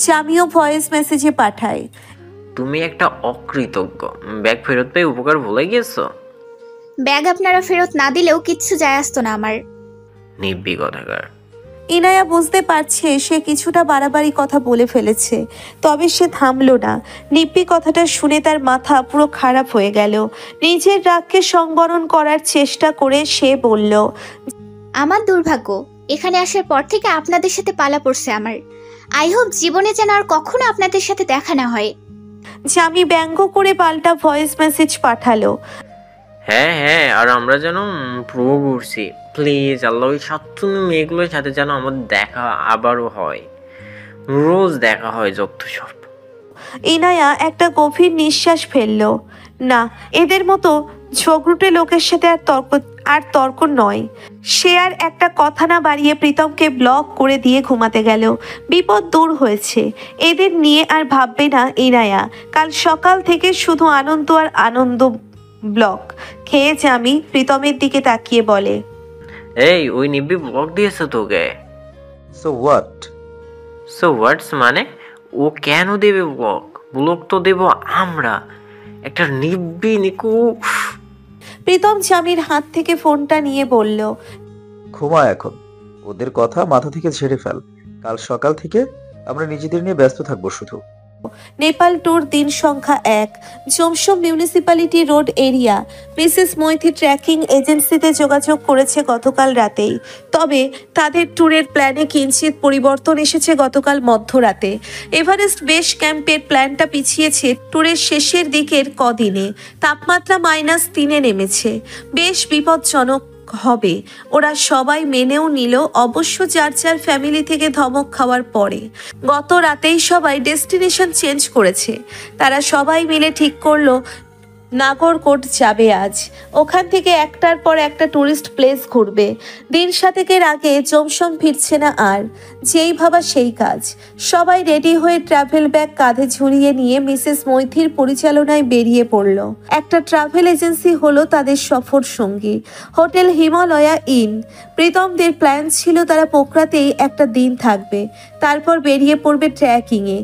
জামিও ভয়েস মেসেজে পাঠায়, তুমি একটা অকৃতজ্ঞ, ব্যাগ ফেরত পেয়ে উপকার ভুলে গেছো। ব্যাগ আপনারা ফেরত না দিলেও কিচ্ছু যায় আসতো না আমার। নিব্বি কথাকার। ইনায়া বুঝতে পারছে সে কিছুটা বাড়াবাড়ি কথা বলে ফেলেছে, তবে সে থামলো না। নিব্বি কথাটা শুনে তার মাথা পুরো খারাপ হয়ে গেল। নিজের রাগকে সংবরণ করার চেষ্টা করে সে বলল, আমার দুর্ভাগ্য, এখানে আসার পর থেকে আপনাদের সাথে পালা পড়ছে আমার। আই হোপ জীবনে যেন আর কখনো আপনাদের সাথে দেখা না হয়। জামি ব্যঙ্গ করে পাল্টা ভয়েস মেসেজ পাঠালো, হ্যাঁ হ্যাঁ, আর আমরা যেন প্রো করছি। প্লিজ আল্লাহ, ওই সাতচুন্নি মেয়েগুলোর সাথে যেন আমার দেখা আবারও হয়, রোজ দেখা হয় যত সব। ইনায়া একটা গভীর নিঃশ্বাস ফেলল। না, এদের মতো ঝগড়ুটে লোকের সাথে আর তর্ক নয়। সে আর একটা কথা না বাড়িয়ে প্রীতমকে ব্লক করে দিয়ে ঘুমাতে গেল। বিপদ দূর হয়েছে, এদের নিয়ে আর ভাববে না ইনায়া। কাল সকাল থেকে শুধু আনন্দ আর আনন্দ। ব্লক খেয়ে জামি প্রীতমের দিকে তাকিয়ে বলে, এই ওই নিব্বি ব্লক দিয়েছে তোকে? So what? সো হোয়াটস মানে? ও কেন দেবে ব্লক? ব্লক তো দেব আমরা। একটা নিব্বি নিকু। প্রীতম জামির হাত থেকে ফোনটা নিয়ে বলল, ঘুমা এখন, ওদের কথা মাথা থেকে ঝেড়ে ফেল। কাল সকাল থেকে আমরা নিজেদের নিয়ে ব্যস্ত থাকবো শুধু। নেপাল ট্যুর দিন সংখ্যা 1, Jomsom municipality road area. Mrs Maithi trekking এজেন্সিতে যোগাযোগ করেছে গতকাল রাতেই। তবে তাদের ট্যুরের প্ল্যানে কিঞ্চিত পরিবর্তন এসেছে গতকাল মধ্যরাতে। এভারেস্ট বেস ক্যাম্পের প্ল্যানটা পিছিয়েছে ট্যুরের শেষের দিকের কদিনে। তাপমাত্রা -3-এ নেমেছে, বেশ বিপজ্জনক হবে। ওরা সবাই মেনেও নিল, অবশ্য যার যার ফ্যামিলি থেকে ধমক খাওয়ার পরে। গত রাতেই সবাই ডেস্টিনেশন চেঞ্জ করেছে। তারা সবাই মিলে ঠিক করলো নাগরকোট যাবে আজ। ওখান থেকে একটার পর একটা টুরিস্ট প্লেস ঘুরবে। দিন 7 আগে জমসম ফিরছে না আর। যেই ভাবা সেই কাজ। সবাই রেডি হয়ে ট্রাভেল ব্যাগ কাঁধে ঝুলিয়ে নিয়ে মিসেস মৈথির পরিচালনায় বেরিয়ে পড়ল। একটা ট্রাভেল এজেন্সি হলো তাদের সফর সঙ্গী, হোটেল হিমালয়া ইন। প্রীতমদের প্ল্যান ছিল তারা পোখরাতেই একটা দিন থাকবে, তারপর বেরিয়ে পড়বে ট্রেকিংয়ে।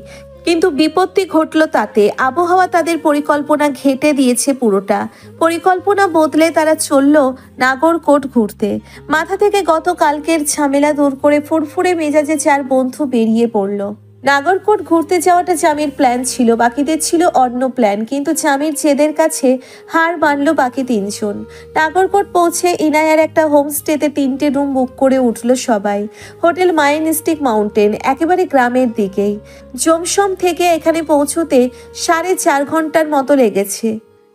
কিন্তু বিপত্তি ঘটল তাতে। আবহাওয়া তাদের পরিকল্পনা ঘেঁটে দিয়েছে পুরোটা। পরিকল্পনা বদলে তারা চলল নাগরকোট ঘুরতে। মাথা থেকে গতকালকের ঝামেলা দূর করে ফুরফুরে মেজাজে 4 বন্ধু বেরিয়ে পড়ল। নাগরকোট ঘুরতে যাওয়াটা জামির প্ল্যান ছিল, বাকিদের ছিল অন্য প্ল্যান। কিন্তু জামির জেদের কাছে হার মানল বাকি 3 জন। নাগরকোট পৌঁছে ইনায়ার একটা হোমস্টেতে 3টে রুম বুক করে উঠল সবাই। হোটেল মাইনস্টিক মাউন্টেন, একেবারে গ্রামের দিকেই। জমসম থেকে এখানে পৌঁছতে 4.5 ঘন্টার মতো লেগেছে।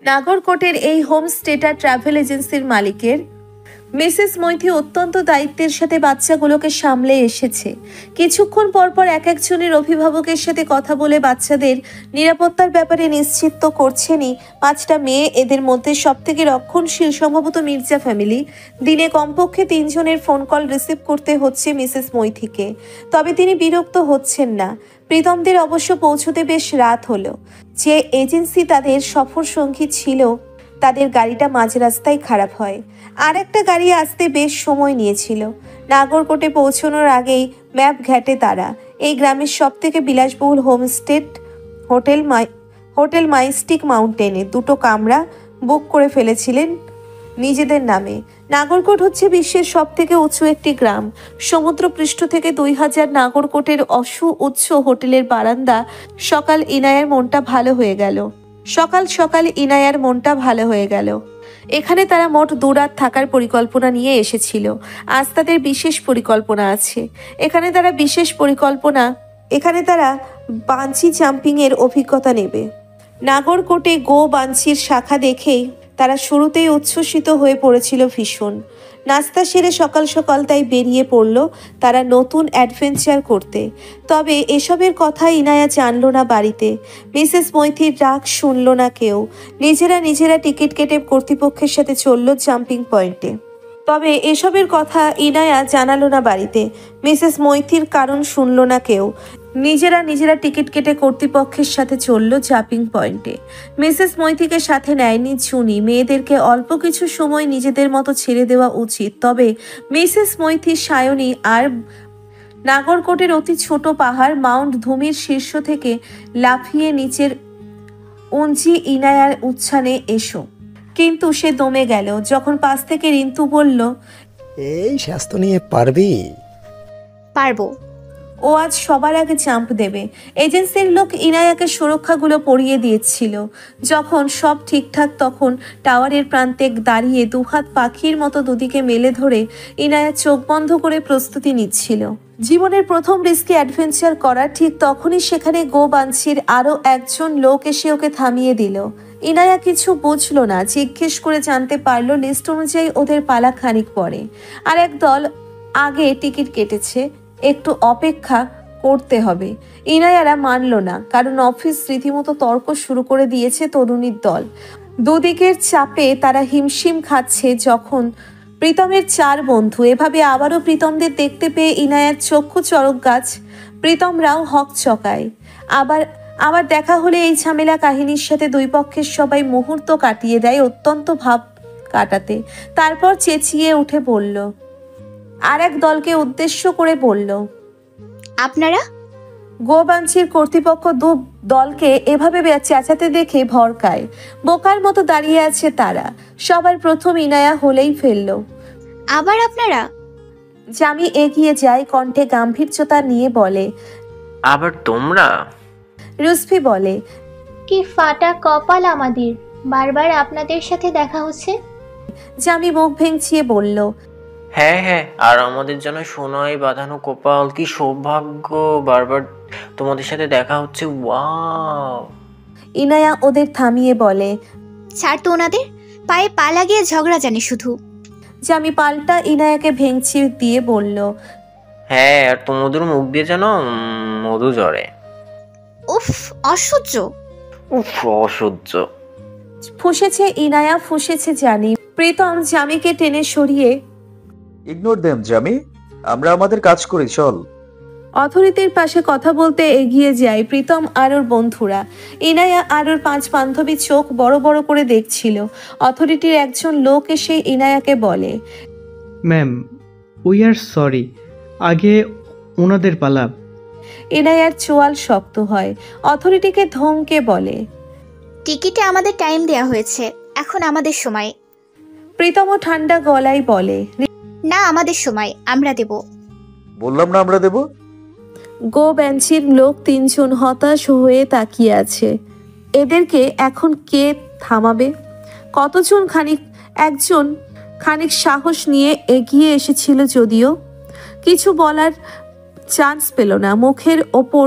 নাগরকোটের এই হোমস্টেটা ট্রাভেল এজেন্সির মালিকের। মিসেস মৈথি অত্যন্ত দায়িত্বের সাথে বাচ্চাগুলোকে সামলে এসেছে। কিছুক্ষণ পরপর এক একজনের অভিভাবকের সাথে কথা বলে বাচ্চাদের নিরাপত্তার ব্যাপারে নিশ্চিত তো করছেনই। 5টা মেয়ে, এদের মধ্যে সবথেকে রক্ষণশীল সম্ভবত মির্জা ফ্যামিলি। দিনে কমপক্ষে 3 জনের ফোন কল রিসিভ করতে হচ্ছে মিসেস মৈথিকে। তবে তিনি বিরক্ত হচ্ছেন না। প্রীতমদের অবশ্য পৌঁছতে বেশ রাত হলো। যে এজেন্সি তাদের সফর সঙ্গী ছিল তাদের গাড়িটা মাঝ রাস্তায় খারাপ হয়। আর একটা গাড়ি আসতে বেশ সময় নিয়েছিল। নাগরকোটে পৌঁছানোর আগেই ম্যাপ ঘাটে তারা এই গ্রামের সবথেকে বিলাসবহুল হোমস্টে হোটেল মাইস্টিক মাউন্টেনে 2টো কামরা বুক করে ফেলেছিলেন নিজেদের নামে। নাগরকোট হচ্ছে বিশ্বের সবথেকে উঁচু একটি গ্রাম। সমুদ্রপৃষ্ঠ থেকে 2000 নাগরকোটের উচ্চ হোটেলের বারান্দা। সকাল সকাল ইনায়ার মনটা ভালো হয়ে গেল। এখানে তারা মোট 2 রাত থাকার পরিকল্পনা নিয়ে এসেছিল। আজ তাদের বিশেষ পরিকল্পনা আছে। এখানে তারা বাঞ্চি জাম্পিং এর অভিজ্ঞতা নেবে। নাগরকোটে গো বাঞ্চির শাখা দেখেই তারা শুরুতেই উচ্ছ্বসিত হয়ে পড়েছিল ভীষণ। নাস্তা সেরে সকাল সকাল তাই বেরিয়ে পড়ল তারা নতুন অ্যাডভেঞ্চার করতে। তবে এসবের কথা ইনায়া জানল না বাড়িতে। মিসেস মৈথির রাগ শুনল না কেউ। নিজেরা টিকিট কেটে কর্তৃপক্ষের সাথে চলল জাম্পিং পয়েন্টে। তবে এসবের কথা ইনায়া জানালো না বাড়িতে। মিসেস মৈথির কারণ শুনল না কেউ। নিজেরা টিকিট কেটে কর্তৃপক্ষের সাথে চলল জাম্পিং পয়েন্টে। মিসেস মৈথিকে সাথে নেয়নি চুনি। মেয়েদেরকে অল্প কিছু সময় নিজেদের মতো ছেড়ে দেওয়া উচিত। তবে মিসেস মৈথি সায়নী আর নাগরকোটের অতি ছোট পাহাড় মাউন্ট ধুমির শীর্ষ থেকে লাফিয়ে নিচের উঞ্চি ইনায়ার উচ্ছ্বানে এসো। কিন্তু সে দমে গেল যখন পাশ থেকে রিন্তু বলল, এই স্বাস্থ্য নিয়ে পারবি? পারবো। ও আজ সবার আগে জাম্প দেবে। এজেন্সির লোক ইনায়াকে সুরক্ষাগুলো পরিয়ে দিয়েছিল। যখন সব ঠিকঠাক তখন টাওয়ারের প্রান্তে দাঁড়িয়ে 2 হাত পাখির মতো দুদিকে মেলে ধরে ইনায়া চোখ বন্ধ করে প্রস্তুতি নিচ্ছিল জীবনের প্রথম রিস্কি অ্যাডভেঞ্চার করার। ঠিক তখনই সেখানে গো বাঞ্চির আরও একজন লোক এসে ওকে থামিয়ে দিল। ইনায়া কিছু বুঝলো না। জিজ্ঞেস করে জানতে পারলো লিস্ট অনুযায়ী ওদের পালা খানিক পরে। আর এক দল আগে টিকিট কেটেছে, একটু অপেক্ষা করতে হবে। ইনায়ারা মানল না, কারণ অফিস রীতিমতো তর্ক শুরু করে দিয়েছে তরুণীর দল। দুদিকের চাপে তারা হিমশিম খাচ্ছে। যখন প্রীতমের 4 বন্ধু এভাবে আবারও প্রীতমদের দেখতে পেয়ে ইনায়ার চক্ষু চড়ক গাছ, প্রীতমরাও হক চকায়। আবার আবার দেখা হলে এই ঝামেলা কাহিনীর সাথে দুই পক্ষের সবাই মুহূর্ত কাটিয়ে দেয় অত্যন্ত ভাব কাটাতে। তারপর চেঁচিয়ে উঠে বলল, আর এক দলকে উদ্দেশ্য করে বলল, আপনারা? গোবাঞ্চির কর্তৃপক্ষ দু দলকে এভাবে চেঁচাতে দেখে ভরকায়। বোকার মতো দাঁড়িয়ে আছে তারা। সবার প্রথম ইনায়া হলেই ফেলল। আবার আপনারা? জামি এগিয়ে যায়, কণ্ঠে গাম্ভীর্যতা নিয়ে বলে। আবার তোমরা? রুসফি বলে, কি ফাটা কপাল আমাদের, বারবার আপনাদের সাথে দেখা হচ্ছে। জামি মুখ ভেঙচিয়ে বলল, হ্যাঁ হ্যাঁ, আর আমাদের জন্য সোনায় বাঁধানো কপাল, কি সৌভাগ্য, বারবার তোমাদের সাথে দেখা হচ্ছে। ওয়াও। ইনায়া ওদের থামিয়ে বলে, ছাড় তো ওনাদের, পায়ে পা লাগিয়ে ঝগড়া জানে শুধু। জামি পাল্টা ইনায়াকে ভেঙচি দিয়ে বলল, হ্যাঁ, আর তোমাদের মুখ দিয়ে যেন মধু ঝরে। উফ, অসহ্য। উফ, অসহ্য। ফুঁসেছে ইনায়া, ফুঁসেছে জানি। প্রীতম জামিকে টেনে সরিয়ে, ইগনোর দেম জামি, আমরা আমাদের কাজ করি, চল। অথরিটির পাশে কথা বলতে এগিয়ে যায় প্রীতম আর ওর বন্ধুরা। ইনায়া আর ওর 5 বান্ধবী চোখ বড় বড় করে দেখছিল। অথরিটির একজন লোক এসে ইনায়াকে বলে, ম্যাম, উই আর সরি, আগে ওনাদের পালা। ইনায়ার চোয়াল শক্ত হয়। অথরিটিকে ধমকে বলে, টিকিটে আমাদের টাইম দেয়া হয়েছে, এখন আমাদের সময়। প্রীতম ঠান্ডা গলায় বলে, না, আমাদের সময়, আমরা দেব। বললাম না আমরা দেব। গো বেঞ্চির লোক 3 জন হতাশ হয়ে তাকিয়ে আছে। এদেরকে এখন কে থামাবে? কতজন একজন খানিক সাহস নিয়ে এগিয়ে এসেছিল, যদিও কিছু বলার চান্স পেল না। মুখের ওপর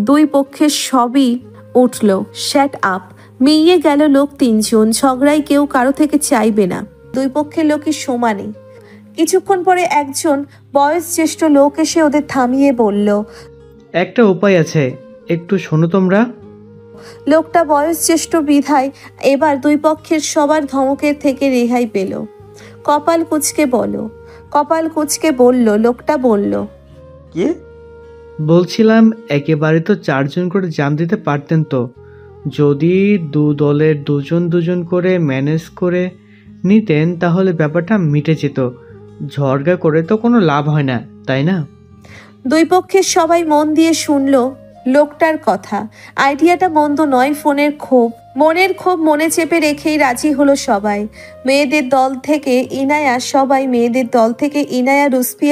দুই পক্ষের সবই উঠল, শ্যাট আপ। মিইয়ে গেল লোক 3 জন। ঝগড়ায় কেউ কারো থেকে চাইবে না, দুই পক্ষের লোকই সমানে। কিছুক্ষণ পরে একজন বয়োজ্যেষ্ঠ লোক এসে ওদের থামিয়ে বলল, একটা উপায় আছে, একটু শোনো তোমরা। লোকটা বয়োজ্যেষ্ঠ বিধায় এবার দুই পক্ষের সবার ধমকের থেকে রেহাই পেল। কপাল কুঁচকে বলল, লোকটা বলল, কি বলছিলাম, একেবারে তো 4 জন করে জান দিতে পারতেন তো। যদি দু দলের দুজন দুজন করে ম্যানেজ করে নিতেন তাহলে ব্যাপারটা মিটে যেত। ঝড়গা করে তো কোনো লাভ হয় না, তাই না? দুই পক্ষের সবাই মন দিয়ে শুনল লোকটার কথা। আইডিয়াটা মন্দ নয়। মনের ক্ষোভ মনে চেপে রেখেই রাজি হলো সবাই। মেয়েদের দল থেকে ইনায়া, রুসফি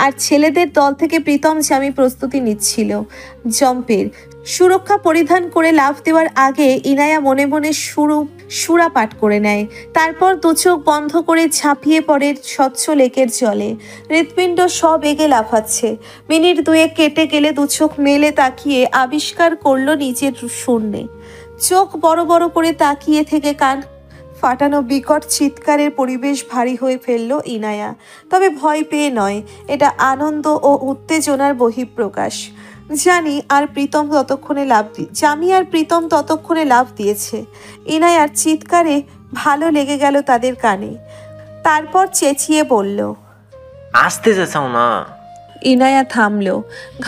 আর ছেলেদের দল থেকে প্রীতম জামি প্রস্তুতি নিচ্ছিল জম্পের। সুরক্ষা পরিধান করে লাফ দেওয়ার আগে ইনায়া মনে মনে সুরা পাঠ করে নেয়। তারপর দু চোখ বন্ধ করে ঝাঁপিয়ে পড়ে স্বচ্ছ লেকের জলে। হৃৎপিণ্ড সব এগে লাফাচ্ছে। মিনিট 2 কেটে গেলে দু চোখ মেলে তাকিয়ে আবিষ্কার করলো নিজের শূন্যে। চোখ বড় বড় করে তাকিয়ে থেকে কান ফাটানো বিকট চিৎকারের পরিবেশ ভারী হয়ে ফেলল ইনায়া। তবে ভয় পেয়ে নয়, এটা আনন্দ ও উত্তেজনার বহিঃপ্রকাশ। জামি আর প্রীতম ততক্ষণে লাফ দিয়েছে। ইনায়ার চিৎকারে ভালো লেগে গেল তাদের কানে। তারপর চেঁচিয়ে বলল, আসতে চাও না। ইনায়া থামলো,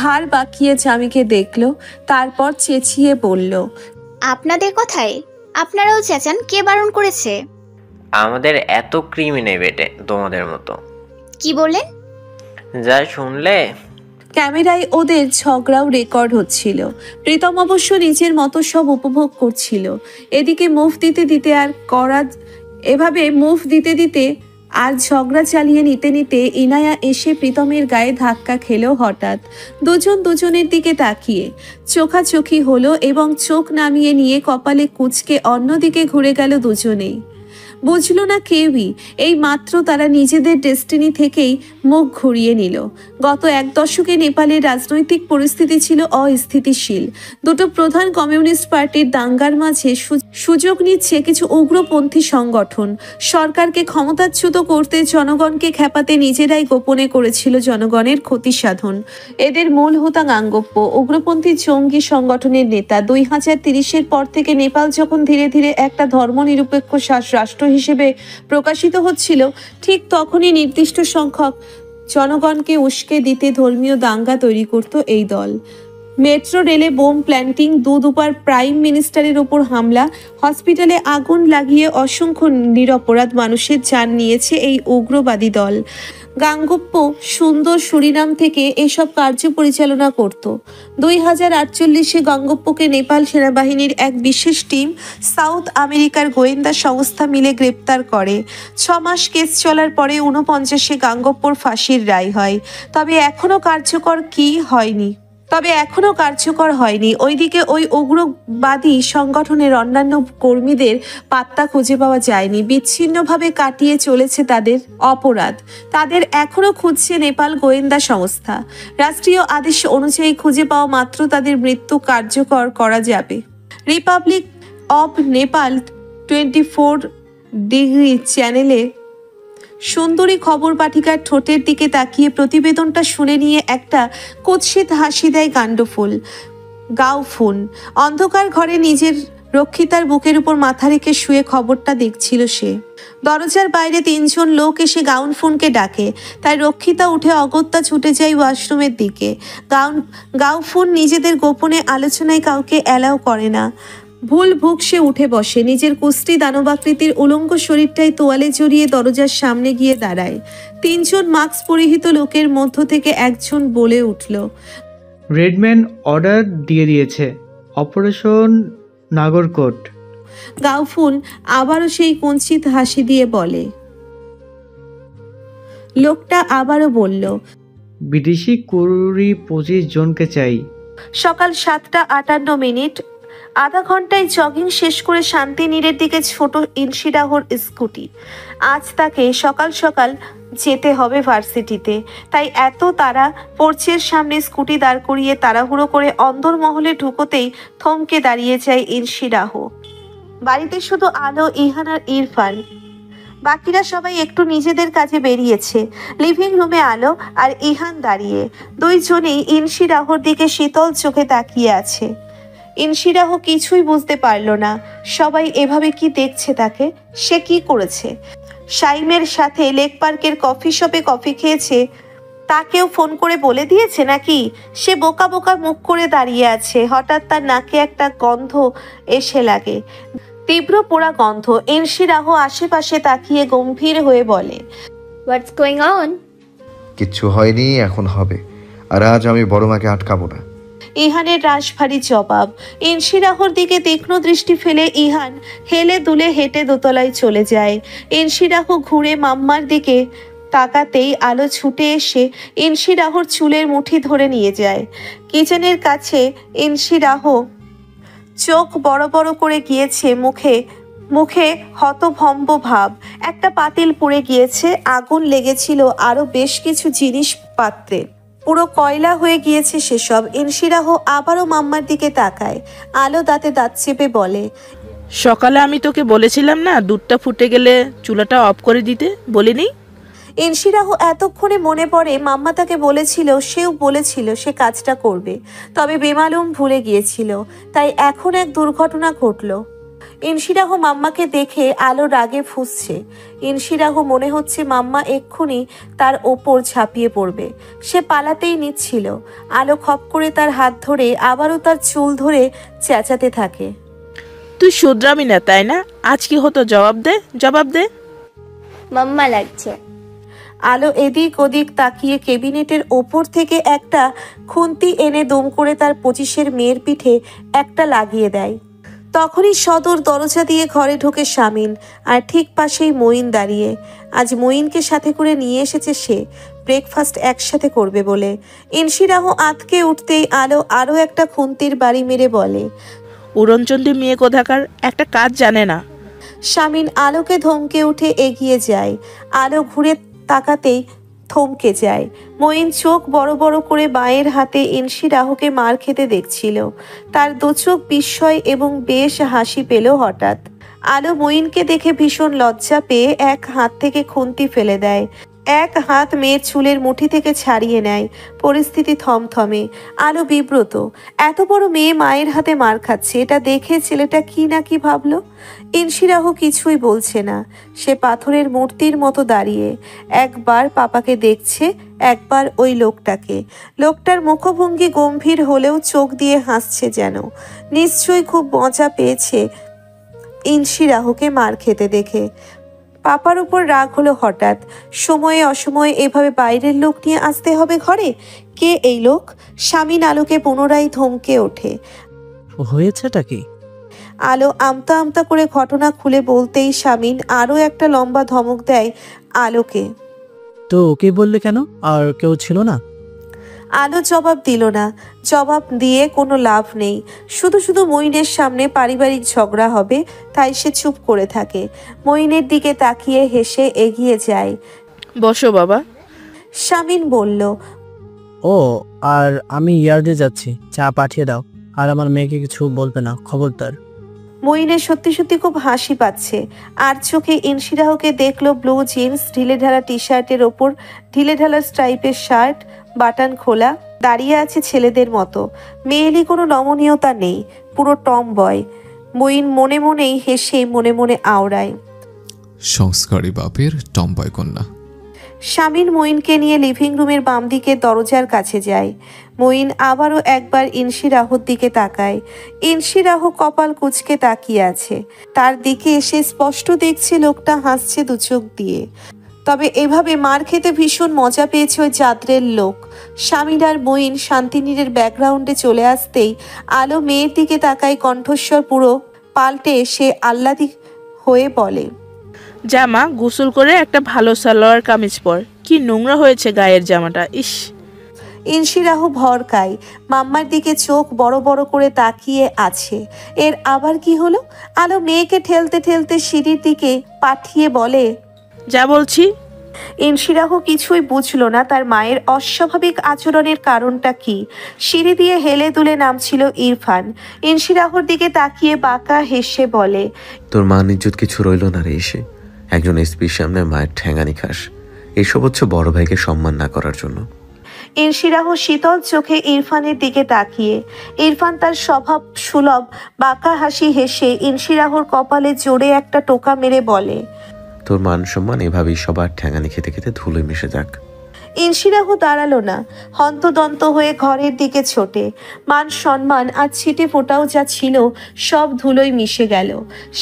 ঘাড় বাঁকিয়ে জামিকে দেখলো, তারপর চেঁচিয়ে বলল, আপনাদের কথায় আপনারাও চেঁচান, কে বারণ করেছে? আমাদের এত ক্রিমি নেই বেটে তোমাদের মতো। কি বললেন? যা শুনলে। ক্যামেরায় ওদের ঝগড়াও রেকর্ড হচ্ছিল। প্রীতম অবশ্য নিজের মতো সব উপভোগ করছিল। এদিকে মুভ দিতে আর ঝগড়া চালিয়ে নিতে ইনায়া এসে প্রীতমের গায়ে ধাক্কা খেলো। হঠাৎ দুজন দুজনের দিকে তাকিয়ে চোখাচোখি হলো এবং চোখ নামিয়ে নিয়ে কপালে কুঁচকে অন্যদিকে ঘুরে গেল দুজনেই। বুঝলো না কেউই। এই মাত্র তারা নিজেদের ডেস্টিনি থেকেই মুখ ঘুরিয়ে নিল। গত এক দশকে নেপালের রাজনৈতিক পরিস্থিতি ছিল অস্থিতিশীল। দুটো প্রধান কমিউনিস্ট পার্টির দাঙ্গার মাঝে সুযোগ নিচ্ছে কিছু উগ্রপন্থী সংগঠন। সরকারকে ক্ষমতাচ্যুত করতে, জনগণকে খেপাতে নিজেরাই গোপনে করেছিল জনগণের ক্ষতি সাধন। এদের মূল হোতা গাঙ্গপ্প, উগ্রপন্থী জঙ্গি সংগঠনের নেতা। 2030-এর পর থেকে নেপাল যখন ধীরে ধীরে একটা ধর্মনিরপেক্ষ রাষ্ট্র হিসেবে প্রকাশিত হচ্ছিল, ঠিক তখনই নির্দিষ্ট সংখ্যক জনগণকে উস্কে দিতে ধর্মীয় দাঙ্গা তৈরি করত এই দল। মেট্রো রেলে বোম প্ল্যান্টিং, দুবার প্রাইম মিনিস্টারের ওপর হামলা, হসপিটালে আগুন লাগিয়ে অসংখ্য নিরপরাধ মানুষের জান নিয়েছে এই উগ্রবাদী দল। গাঙ্গপ্প সুন্দর সুরিনাম থেকে এসব কার্য পরিচালনা করত। 2048-এ গাঙ্গপ্পকে নেপাল সেনাবাহিনীর এক বিশেষ টিম সাউথ আমেরিকার গোয়েন্দা সংস্থা মিলে গ্রেপ্তার করে। 6 মাস কেস চলার পরে 49-এ গাঙ্গপ্পর ফাঁসির রায় হয়। তবে এখনো কার্যকর হয়নি। ওইদিকে ওই উগ্রবাদী সংগঠনের অন্যান্য কর্মীদের পাত্তা খুঁজে পাওয়া যায়নি। বিচ্ছিন্নভাবে কাটিয়ে চলেছে তাদের অপরাধ। তাদের এখনো খুঁজছে নেপাল গোয়েন্দা সংস্থা। রাষ্ট্রীয় আদেশ অনুযায়ী খুঁজে পাওয়া মাত্র তাদের মৃত্যু কার্যকর করা যাবে। রিপাবলিক অব নেপাল 24 চ্যানেলে সুন্দরী খবর পাঠিকার ঠোঁটের দিকে তাকিয়ে প্রতিবেদনটা শুনে নিয়ে একটা কুৎসিত হাসি দেয় গাউফুন। অন্ধকার ঘরে নিজের রক্ষিতার বুকের উপর মাথা রেখে শুয়ে খবরটা দেখছিল সে। দরজার বাইরে 3 জন লোক এসে গাউনফুনকে ডাকে। তাই রক্ষিতা উঠে অগত্যা ছুটে যায় ওয়াশরুমের দিকে। গাউফুন নিজেদের গোপনে আলোচনায় কাউকে অ্যালাউ করে না। ভুল ভুক সে উঠে বসে, নিজের কুষ্টি দানবাকৃতির উলঙ্গ শরীরটাই তোয়ালে জড়িয়ে দরজার সামনে গিয়ে দাঁড়ায়। 3 জন মাস্ক পরিহিত লোকের মধ্য থেকে একজন বলে উঠল, রেডম্যান অর্ডার দিয়ে দিয়েছে, অপারেশন নাগরকোট। গাউফুন আবারও সেই কুঞ্চিত হাসি দিয়ে বলে। লোকটা আবারও বলল, বিদেশি 20-25 জনকে চাই। সকাল 7:58। আধা ঘন্টায় জগিং শেষ করে শান্তিনীরের দিকে ছোট ইনশিডাহর স্কুটি। আজ তাকে সকাল সকাল যেতে হবে ভার্সিটিতে, তাই এত তারা পোর্চের সামনে স্কুটি দাঁড় করিয়ে তাড়াহুড়ো করে অন্দরমহলে ঢুকোতেই থমকে দাঁড়িয়ে যায় ইনশিডাহ। বাড়িতে শুধু আলো, ইহান আর ইরফান। বাকিরা সবাই একটু নিজেদের কাজে বেরিয়েছে। লিভিং রুমে আলো আর ইহান দাঁড়িয়ে, 2 জনেই ইনশিডাহর দিকে শীতল চোখে তাকিয়ে আছে। ইনশিডাহ কিছুই বুঝতে পারল না। সবাই এভাবে কি দেখছে তাকে? সে কি করেছে? শাইমের সাথে লেক পার্কের কফি শপে কফি খেয়েছে, তাকেও ফোন করে বলে দিয়েছে নাকি? সে বোকা বোকা মুখ করে দাঁড়িয়ে আছে। হঠাৎ তার নাকে একটা গন্ধ এসে লাগে, তীব্র পোড়া গন্ধ। ইনশিডাহ আশেপাশে তাকিয়ে গম্ভীর হয়ে বলে, হোয়াটস গোয়িং অন? কিচ্ছু হয়নি, এখন হবে। আর আজ আমি বড় মাকে আটকাবো না। ইহানের রাশভারী জবাব। ইনশিডাহর দিকে তীক্ষ্ণ দৃষ্টি ফেলে ইহান হেলে দুলে হেঁটে দোতলায় চলে যায়। ইনশিডাহ ঘুরে মাম্মার দিকে তাকাতেই আলো ছুটে এসে ইনশিডাহর চুলের মুঠি ধরে নিয়ে যায়। কিচেনের কাছে ইনশিডাহ চোখ বড় বড় করে গিয়েছে, মুখে হতভম্ব ভাব। একটা পাতিল পুড়ে গিয়েছে, আগুন লেগেছিল আরো বেশ কিছু জিনিস পাত্রে, পুরো কয়লা হয়ে গিয়েছে সেসব। ইনশিডাহ আবারও মাম্মার দিকে তাকায়। আলো দাঁতে দাঁত চেপে বলে, সকালে আমি তোকে বলেছিলাম না দুধটা ফুটে গেলে চুলাটা অফ করে দিতে, বলিনি? ইনশিডাহ এতক্ষণে মনে পড়ে মাম্মা তাকে বলেছিল, সেও বলেছিল সে কাজটা করবে, তবে বেমালুম ভুলে গিয়েছিল। তাই এখন এক দুর্ঘটনা ঘটল। ইনশিডাহ মাম্মাকে দেখে আলো রাগে ফুঁসছে। ইনশিডাহ মনে হচ্ছে মাম্মা এক্ষুনি তার ওপর ঝাঁপিয়ে পড়বে। সে পালাতেই নিচ্ছিল। আলো খপ করে তার হাত ধরে আবারও তার চুল ধরে চেঁচাতে থাকে, তুই শুধরাবি না তাই না? আজ কি হতো জবাব দে। মাম্মা লাগছে। আলো এদিক ওদিক তাকিয়ে কেবিনেটের ওপর থেকে একটা খুন্তি এনে দুম করে তার 25-এর মেয়ের পিঠে একটা লাগিয়ে দেয়। তখনই সদর দরজা দিয়ে ঘরে ঢোকে শামিন, আর ঠিক পাশেই মঈন দাঁড়িয়ে। আজ মঈনকে সাথে করে নিয়ে এসেছে সে, ব্রেকফাস্ট একসাথে করবে বলে। ইনশিডাহ আঁতকে উঠতেই আলো আরও একটা খুন্তির বাড়ি মেরে বলে, উড়নচণ্ডী মেয়ে কোথাকার, একটা কাজ জানে না। শামিন আলোকে ধমকে উঠে এগিয়ে যায়। আলো ঘুরে তাকাতেই থমকে যায়। মঈন চোখ বড় বড় করে বাঁয়ের হাতে ইনসি রাহুকে মার খেতে দেখছিল। তার দু চোখ বিস্ময় এবং বেশ হাসি পেল হঠাৎ। আলো মঈনকে দেখে ভীষণ লজ্জা পেয়ে এক হাত থেকে খুন্তি ফেলে দেয়, এক হাত মেয়ের চুলের মুঠি থেকে ছাড়িয়ে নেয়। পরিস্থিতি থমথমে। আলো বিব্রত। এত বড় মেয়ে মায়ের হাতে মার খাচ্ছে, এটা দেখে ছেলেটা কি না কি ভাবলো। ইনসি রাহু কিছুই বলছে না। সে পাথরের মূর্তির মতো দাঁড়িয়ে একবার পাপাকে দেখছে, একবার ওই লোকটাকে। লোকটার মুখভঙ্গি গম্ভীর হলেও চোখ দিয়ে হাসছে যেন। নিশ্চয়ই খুব মজা পেয়েছে ইনসি রাহুকে মার খেতে দেখে। পাপার উপর রাগ হলো হঠাৎ। সময়ে অসময়ে এভাবে বাইরের লোক নিয়ে আসতে হবে ঘরে? কে এই লোক? শামিন আলোকে পুনরায় ধমকে ওঠে। হয়েছেটা কি? আলো আমতা আমতা করে ঘটনা খুলে বলতেই শামিন আরও একটা লম্বা ধমক দেয় আলোকে। তো ওকে বললে কেন? আর কেউ ছিল না? আলো জবাব দিল না। জবাব দিয়ে কোনো লাভ নেই। শুধু শুধু মঈনের সামনে পারিবারিক ঝগড়া হবে, তাই সে চুপ করে থাকে। মঈনের দিকে তাকিয়ে হেসে এগিয়ে যায়। বসো বাবা। শামিন বলল। ও, আর আমি ইয়ার্ডে যাচ্ছি, চা পাঠিয়ে দাও। আর আমার মেয়েকে কিছু বলবে না, খবরদার। মঈনের সত্যি সত্যি খুব হাসি পাচ্ছে। আর চোখে ইনসি রাহুকে দেখলো ব্লু জিন্স, ঢিলেঢালা টি শার্টের ওপর ঢিলেঢালা স্ট্রাইপের শার্ট, বাটন খোলা, দাঁড়িয়ে আছে ছেলেদের মতো। মেয়েলি কোনো নমনীয়তা নেই, পুরো টম বয়। মঈন মনে মনেই হেসে মনে মনে আওড়ায়, সংস্কারী বাপের টম্বয় কন্যা। শামিন মঈনকে নিয়ে লিভিং রুমের বাম দিকে দরজার কাছে যায়। মঈন আবারও একবার ইনসি রাহুর দিকে তাকায়। ইনসি রাহু কপাল কুঁচকে তাকিয়ে আছে। তার দিকে এসে স্পষ্ট দেখছে লোকটা হাসছে দু চোখ দিয়ে। তবে এভাবে মার খেতে ভীষণ মজা পেয়েছে ওই জাদ্রের লোক। শামিন আর মঈন শান্তিনীরের ব্যাকগ্রাউন্ডে চলে আসতেই আলো মেয়ের দিকে তাকায়, কণ্ঠস্বর পুরো পাল্টে সে আহ্লাদি হয়ে বলে, জামা গোসল করে একটা ভালো সালোয়ার কামিজ পর, কি নোংরা হয়েছে গায়ের জামাটা, ইস। ইনসি রাহু ভরকায়, মাম্মার দিকে চোখ বড় বড় করে তাকিয়ে আছে। এর আবার কি হলো? আলো মেয়েকে ঠেলতে ঠেলতে সিঁড়ির দিকে পাঠিয়ে বলে, যা বলছি। ইনসি রাহু কিছুই বুঝলো না তার মায়ের অস্বাভাবিক আচরণের কারণটা কি। সিঁড়ি দিয়ে হেলে দুলে নামছিল ইরফান। ইনসি রাহুর দিকে তাকিয়ে বাঁকা হেসে বলে, তোর মান ইজ্জত কিছু রইল না রে এসে। একজন এসপির সামনে মায়ের ঠ্যাঙানি খাস। এসব হচ্ছে বড় ভাইকে সম্মান না করার জন্য। ইনসি রাহু শীতল চোখে ইরফানের দিকে তাকিয়ে। ইরফান তার স্বভাব সুলভ বাঁকা হাসি হেসে ইনসি রাহুর কপালে জোরে একটা টোকা মেরে বলে, তোর মান সম্মান এভাবেই সবার ঠ্যাঙানি খেতে খেতে ধুলোয় মিশে যাক। ইনসি রাহু দাঁড়ালো না, হন্তদন্ত হয়ে ঘরের দিকে ছোটে। মান সম্মান আর ছিটে ফোটাও যা ছিল সব ধুলোয় মিশে গেল।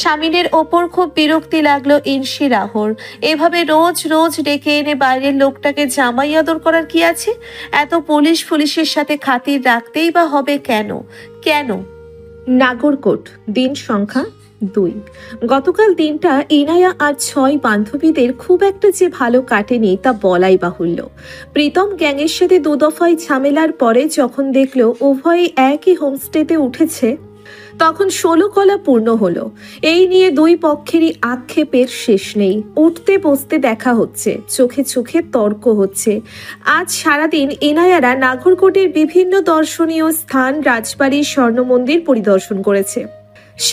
শামিনের ওপর খুব বিরক্তি লাগলো ইনসি রাহুর। এভাবে রোজ রোজ ডেকে এনে বাইরের লোকটাকে জামাই আদর করার কি আছে? এত পুলিশের সাথে খাতির রাখতেই বা হবে কেন? কেন? নাগরকোট, দিন সংখ্যা 2। গতকাল দিনটা ইনায়া আর 6 বান্ধবীদের খুব একটা যে ভালো কাটেনি তা বলাই বাহুল্য। প্রীতম গ্যাংয়ের সাথে 2 দফায় ঝামেলার পরে যখন দেখলো উভয়ে একই হোমস্টেতে উঠেছে, তখন 16 কলা পূর্ণ হলো। এই নিয়ে 2 পক্ষেরই আক্ষেপের শেষ নেই। উঠতে বসতে দেখা হচ্ছে, চোখে চোখে তর্ক হচ্ছে। আজ সারাদিন ইনায়ারা নাগরকোটের বিভিন্ন দর্শনীয় স্থান, রাজবাড়ির স্বর্ণমন্দির পরিদর্শন করেছে।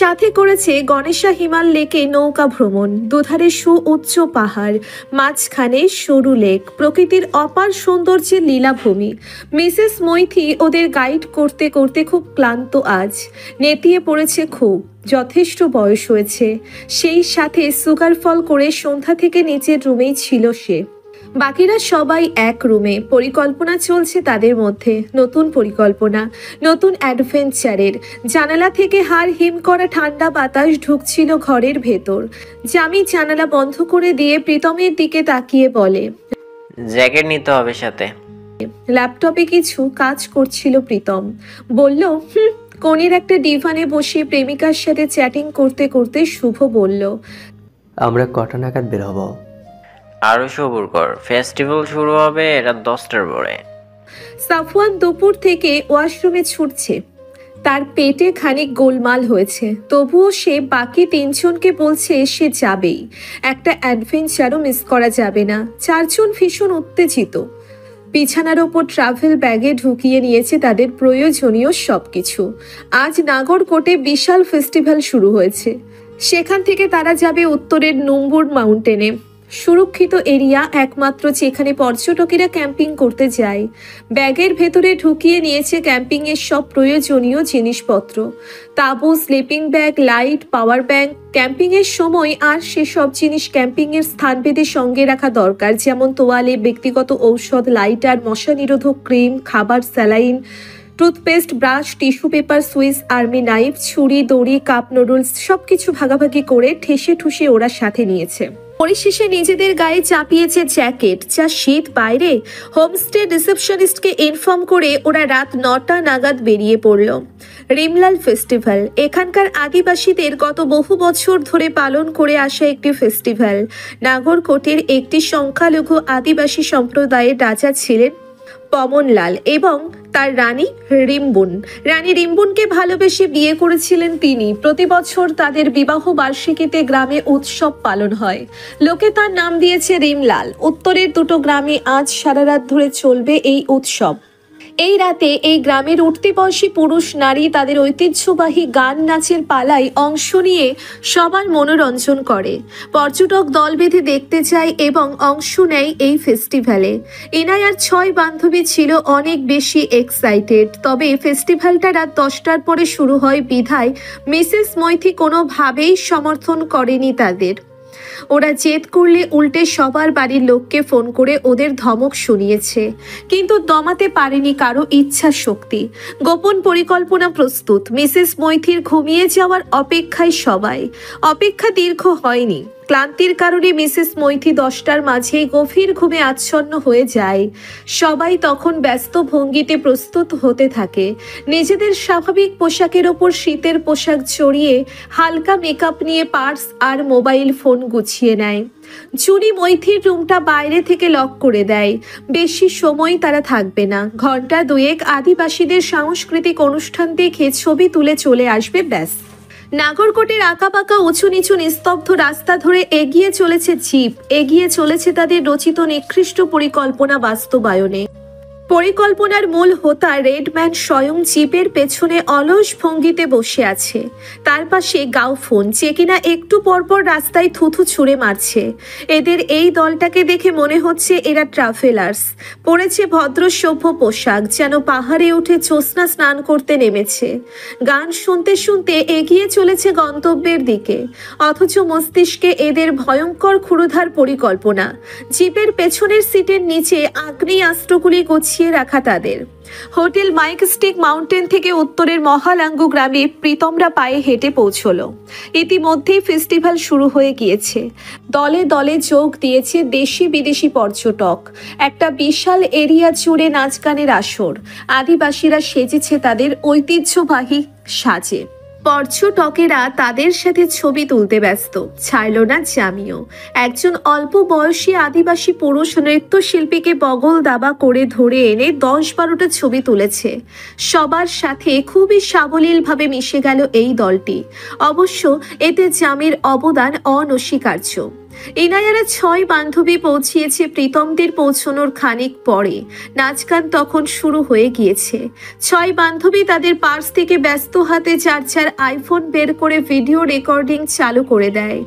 সাথে করেছে গণেশা হিমাল লেকে নৌকা ভ্রমণ। দুধারে সুউচ্চ পাহাড়, মাঝখানে সরু লেক, প্রকৃতির অপার সৌন্দর্যের লীলাভূমি। মিসেস মৈথি ওদের গাইড করতে করতে খুব ক্লান্ত আজ, নেতিয়ে পড়েছে খুব। যথেষ্ট বয়স হয়েছে। সেই সাথে সুগার ফল করে সন্ধ্যা থেকে নিচের রুমেই ছিল সে। বাকিরা সবাই এক রুমে। পরিকল্পনা চলছে তাদের মধ্যে, নতুন পরিকল্পনা, নতুন অ্যাডভেঞ্চারের। জানালা থেকে হাড় হিম করা ঠান্ডা বাতাস ঢুকছিল ঘরের ভেতর। জামি জানালা বন্ধ করে দিয়ে প্রীতমের দিকে তাকিয়ে বলে, জ্যাকেট নিতে হবে সাথে। ল্যাপটপে কিছু কাজ করছিল প্রীতম। বলল, কোণের একটা ডিভানে বসে প্রেমিকার সাথে চ্যাটিং করতে করতে শুভ বলল, আমরা কটা নাগাদ বের হব? আরো সবুর কর, ফেস্টিভ্যাল শুরু হবে এটা 10টার পরে। সাফওয়ান দুপুর থেকে ওয়াশরুমে ছুটছে। তার পেটে খানিক গোলমাল হয়েছে, তবুও সে বাকি তিনজনকে বলছে সে যাবেই, একটা অ্যাডভেঞ্চারও মিস করা যাবে না। চারজন ভীষণ উত্তেজিত। বিছানার ওপর ট্রাভেল ব্যাগে ঢুকিয়ে নিয়েছে তাদের প্রয়োজনীয় সবকিছু। আজ নাগরকোটে বিশাল ফেস্টিভ্যাল শুরু হয়েছে। সেখান থেকে তারা যাবে উত্তরের নম্বুর মাউন্টেনে, সুরক্ষিত এরিয়া একমাত্র যেখানে পর্যটকেরা ক্যাম্পিং করতে যায়। ব্যাগের ভেতরে ঢুকিয়ে নিয়েছে ক্যাম্পিং এর সব প্রয়োজনীয় জিনিসপত্র, তাঁবু, sleeping bag, light, power bank. Camping এর সময় আর সেসব জিনিস ক্যাম্পিং এর স্থানভেদে সঙ্গে রাখা দরকার, যেমন তোয়ালে, ব্যক্তিগত ঔষধ, লাইটার, মশা নিরোধক ক্রিম, খাবার, saline, toothpaste, brush, tissue paper, switch, army knife, ছুরি, দড়ি, কাপ নুডলস সবকিছু ভাগাভাগি করে ঠেসে ঠুসে ওরা সাথে নিয়েছে। পরিশেষে নিজেদের গায়ে চাপিয়েছে জ্যাকেট। যা শীত বাইরে। হোমস্টে রিসেপশনিস্টকে ইনফর্ম করে ওরা রাত 9টা নাগাদ বেরিয়ে পড়ল। রিমলাল ফেস্টিভ্যাল এখানকার আদিবাসীদের গত বহু বছর ধরে পালন করে আসা একটি ফেস্টিভ্যাল। নাগরকোটের একটি সংখ্যালঘু আদিবাসী সম্প্রদায়ের রাজা ছিলেন পমনলাল এবং তার রানী রিম্বুন। রানী রিম্বুনকে ভালোবেসে বিয়ে করেছিলেন তিনি। প্রতি বছর তাদের বিবাহ বার্ষিকীতে গ্রামে উৎসব পালন হয়। লোকে তার নাম দিয়েছে রিমলাল। উত্তরের দুটো গ্রামে আজ সারা রাত ধরে চলবে এই উৎসব। এই রাতে এই গ্রামের উঠতি বয়সী পুরুষ নারী তাদের ঐতিহ্যবাহী গান নাচের পালায় অংশ নিয়ে সবার মনোরঞ্জন করে। পর্যটক দল বেঁধে দেখতে যায় এবং অংশ নেয় এই ফেস্টিভ্যালে। ইনায়ার 6 বান্ধবী ছিল অনেক বেশি এক্সাইটেড। তবে ফেস্টিভ্যালটা রাত 10টার পরে শুরু হয় বিধায় মিসেস মৈথি কোনোভাবেই সমর্থন করেনি তাদের। ওরা জেদ করলে উল্টে সবার বাড়ির লোককে ফোন করে ওদের ধমক শুনিয়েছে, কিন্তু দমাতে পারেনি কারো ইচ্ছা শক্তি। গোপন পরিকল্পনা প্রস্তুত। মিসেস মৈথির ঘুমিয়ে যাওয়ার অপেক্ষায় সবাই। অপেক্ষা দীর্ঘ হয়নি। ক্লান্তির কারণে মিসেস মৈথি 10টার মাঝেই গভীর ঘুমে আচ্ছন্ন হয়ে যায়। সবাই তখন ব্যস্ত ভঙ্গিতে প্রস্তুত হতে থাকে। নিজেদের স্বাভাবিক পোশাকের ওপর শীতের পোশাক জড়িয়ে হালকা মেকআপ নিয়ে পার্স আর মোবাইল ফোন গুছিয়ে নেয়। জুনি মৈথির রুমটা বাইরে থেকে লক করে দেয়। বেশি সময় তারা থাকবে না। ঘন্টা দুয়েক আদিবাসীদের সাংস্কৃতিক অনুষ্ঠান দেখে ছবি তুলে চলে আসবে, ব্যাস। নাগরকোটের আঁকাবাঁকা উঁচু নিচু নিস্তব্ধ রাস্তা ধরে এগিয়ে চলেছে জিপ। এগিয়ে চলেছে তাদের রচিত নিকৃষ্ট পরিকল্পনা বাস্তবায়নে। পরিকল্পনার মূল হোতা রেডম্যান স্বয়ং জিপের পেছনে অলস ভঙ্গিতে বসে আছে। তার পাশে গাউফোন, যে কিনা একটু পরপর রাস্তায় থুথু ছুঁড়ে মারছে। এদের এই দলটাকে দেখে মনে হচ্ছে এরা ট্রাভেলার্স। পরেছে ভদ্র সভ্য পোশাক, যেন পাহাড়ে উঠে জ্যোৎস্না স্নান করতে নেমেছে। গান শুনতে শুনতে এগিয়ে চলেছে গন্তব্যের দিকে, অথচ মস্তিষ্কে এদের ভয়ঙ্কর ক্ষুরধার পরিকল্পনা। জিপের পেছনের সিটের নিচে আগ্নেয়াস্ত্রগুলি গুছিয়ে রাখা তাদের। হোটেল মাইকস্টিক মাউন্টেন থেকে উত্তরের মহালাঙ্গু গ্রামে প্রীতমরা পায়ে হেঁটে পৌঁছলো। ইতিমধ্যেই ফেস্টিভ্যাল শুরু হয়ে গিয়েছে। দলে দলে যোগ দিয়েছে দেশি বিদেশি পর্যটক। একটা বিশাল এরিয়া জুড়ে নাচ গানের আসর। আদিবাসীরা সেজেছে তাদের ঐতিহ্যবাহী সাজে। পর্যটকেরা তাদের সাথে ছবি তুলতে ব্যস্ত। ছাড়ল না জামিও। একজন অল্প বয়সী আদিবাসী পুরুষ নৃত্যশিল্পীকে বগল দাবা করে ধরে এনে 10-12টা ছবি তুলেছে। সবার সাথে খুবই সাবলীলভাবে মিশে গেল এই দলটি। অবশ্য এতে জামির অবদান অনস্বীকার্য। ইনায়ারা 6 বান্ধবী পৌঁছিয়েছে প্রীতমদের পৌঁছানোর খানিক পরে। নাচ গান তখন শুরু হয়ে গিয়েছে। 6 বান্ধবী তাদের পার্স থেকে ব্যস্ত হাতে যার যার আইফোন বের করে ভিডিও রেকর্ডিং চালু করে দেয়।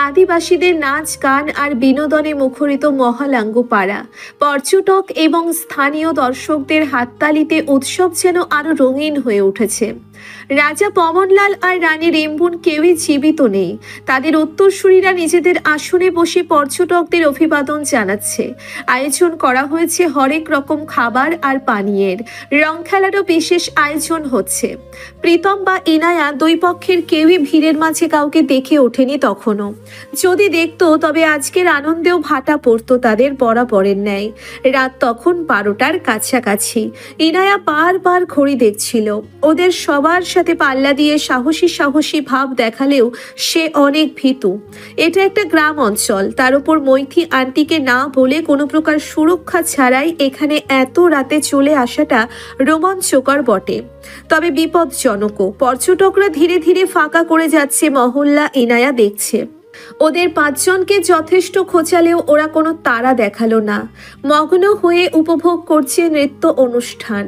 আদিবাসীদের নাচ গান আর বিনোদনে মুখরিত মহালাঙ্গু পাড়া। পর্যটক এবং স্থানীয় দর্শকদের হাততালিতে উৎসব যেন আরো রঙিন হয়ে উঠেছে। রাজা পমনলাল আর রানী রিম্বুন কেউই জীবিত নেই। তাদের উত্তরসূরিরা নিজেদের আসনে বসে পর্যটকদের অভিবাদন জানাচ্ছে। আয়োজন করা হয়েছে হরেক রকম খাবার আর পানীয়ের। রং খেলারও বিশেষ আয়োজন হচ্ছে। প্রীতম বা ইনায়া দুই পক্ষের কেউই ভিড়ের মাঝে কাউকে দেখে ওঠেনি তখনও। যদি দেখতো তবে আজকের আনন্দেও ভাটা পড়তো তাদের বরাবরের ন্যায়। রাত তখন 12টার কাছাকাছি। ইনায়া বারবার ঘড়ি দেখছিল। ওদের সবার সাথে পাল্লা দিয়ে সাহসী সাহসী ভাব দেখালেও সে অনেক ভীতু। এটা একটা গ্রাম অঞ্চল, তার উপর মৈথি আন্টিকে না বলে কোনো প্রকার সুরক্ষা ছাড়াই এখানে এত রাতে চলে আসাটা রোমাঞ্চকর বটে, তবে বিপজ্জনকও। পর্যটকরা ধীরে ধীরে ফাঁকা করে যাচ্ছে মহল্লা। ইনায়া দেখছে ওদের 5 জনকে যথেষ্ট খোঁচালেও ওরা কোনো তাড়া দেখালো না, মগ্ন হয়ে উপভোগ করছে নৃত্য অনুষ্ঠান।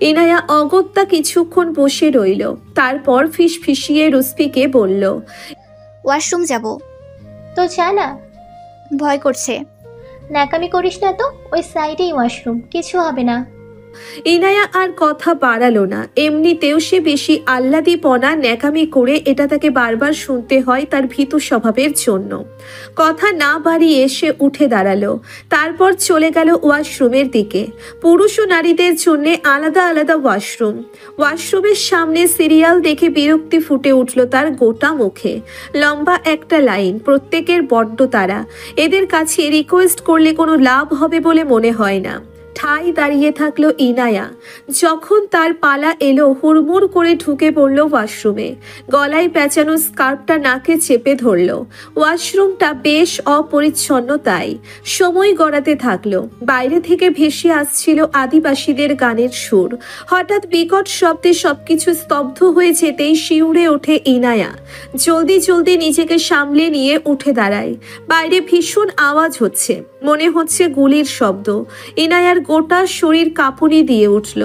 ইনায়া অগত্যা কিছুক্ষণ বসে রইল, তারপর ফিসফিসিয়ে রুস্পিকে বলল, ওয়াশরুম যাব। তো যা না। ভয় করছে। ন্যাকামি করিস না তো, ওই সাইডেই ওয়াশরুম, কিছু হবে না। ইনায়া আর কথা বাড়ালো না। এমনিতেও সে বেশি আহ্লাদীপনা ন্যাকামি করে এটা তাকে বারবার শুনতে হয় তার ভীতু স্বভাবের জন্য। কথা না বাড়িয়ে সে উঠে দাঁড়ালো, তারপর চলে গেল ওয়াশরুমের দিকে। পুরুষ ও নারীদের জন্য আলাদা আলাদা ওয়াশরুম। ওয়াশরুমের সামনে সিরিয়াল দেখে বিরক্তি ফুটে উঠল তার গোটা মুখে। লম্বা একটা লাইন, প্রত্যেকের বড্ড তাড়া। এদের কাছে রিকোয়েস্ট করলে কোনো লাভ হবে বলে মনে হয় না। ঠাই দাঁড়িয়ে থাকলো ইনায়া। যখন তার পালা এলো হুড়মুড় করে ঢুকে পড়ল ওয়াশরুমে। গলায় পেঁচানো স্কার্ফটা নাকে চেপে ধরল। ওয়াশরুমটা বেশ অপরিচ্ছন্ন, তাই সময় গড়াতে থাকলো। বাইরে থেকে ভেসে আসছিল আদিবাসীদের গানের সুর। হঠাৎ বিকট শব্দে সবকিছু স্তব্ধ হয়ে যেতেই শিউরে ওঠে ইনায়া। জলদি জলদি নিজেকে সামলে নিয়ে উঠে দাঁড়ায়। বাইরে ভীষণ আওয়াজ হচ্ছে, মনে হচ্ছে গুলির শব্দ। ইনায়ার গোটা শরীর কাঁপুনি দিয়ে উঠল।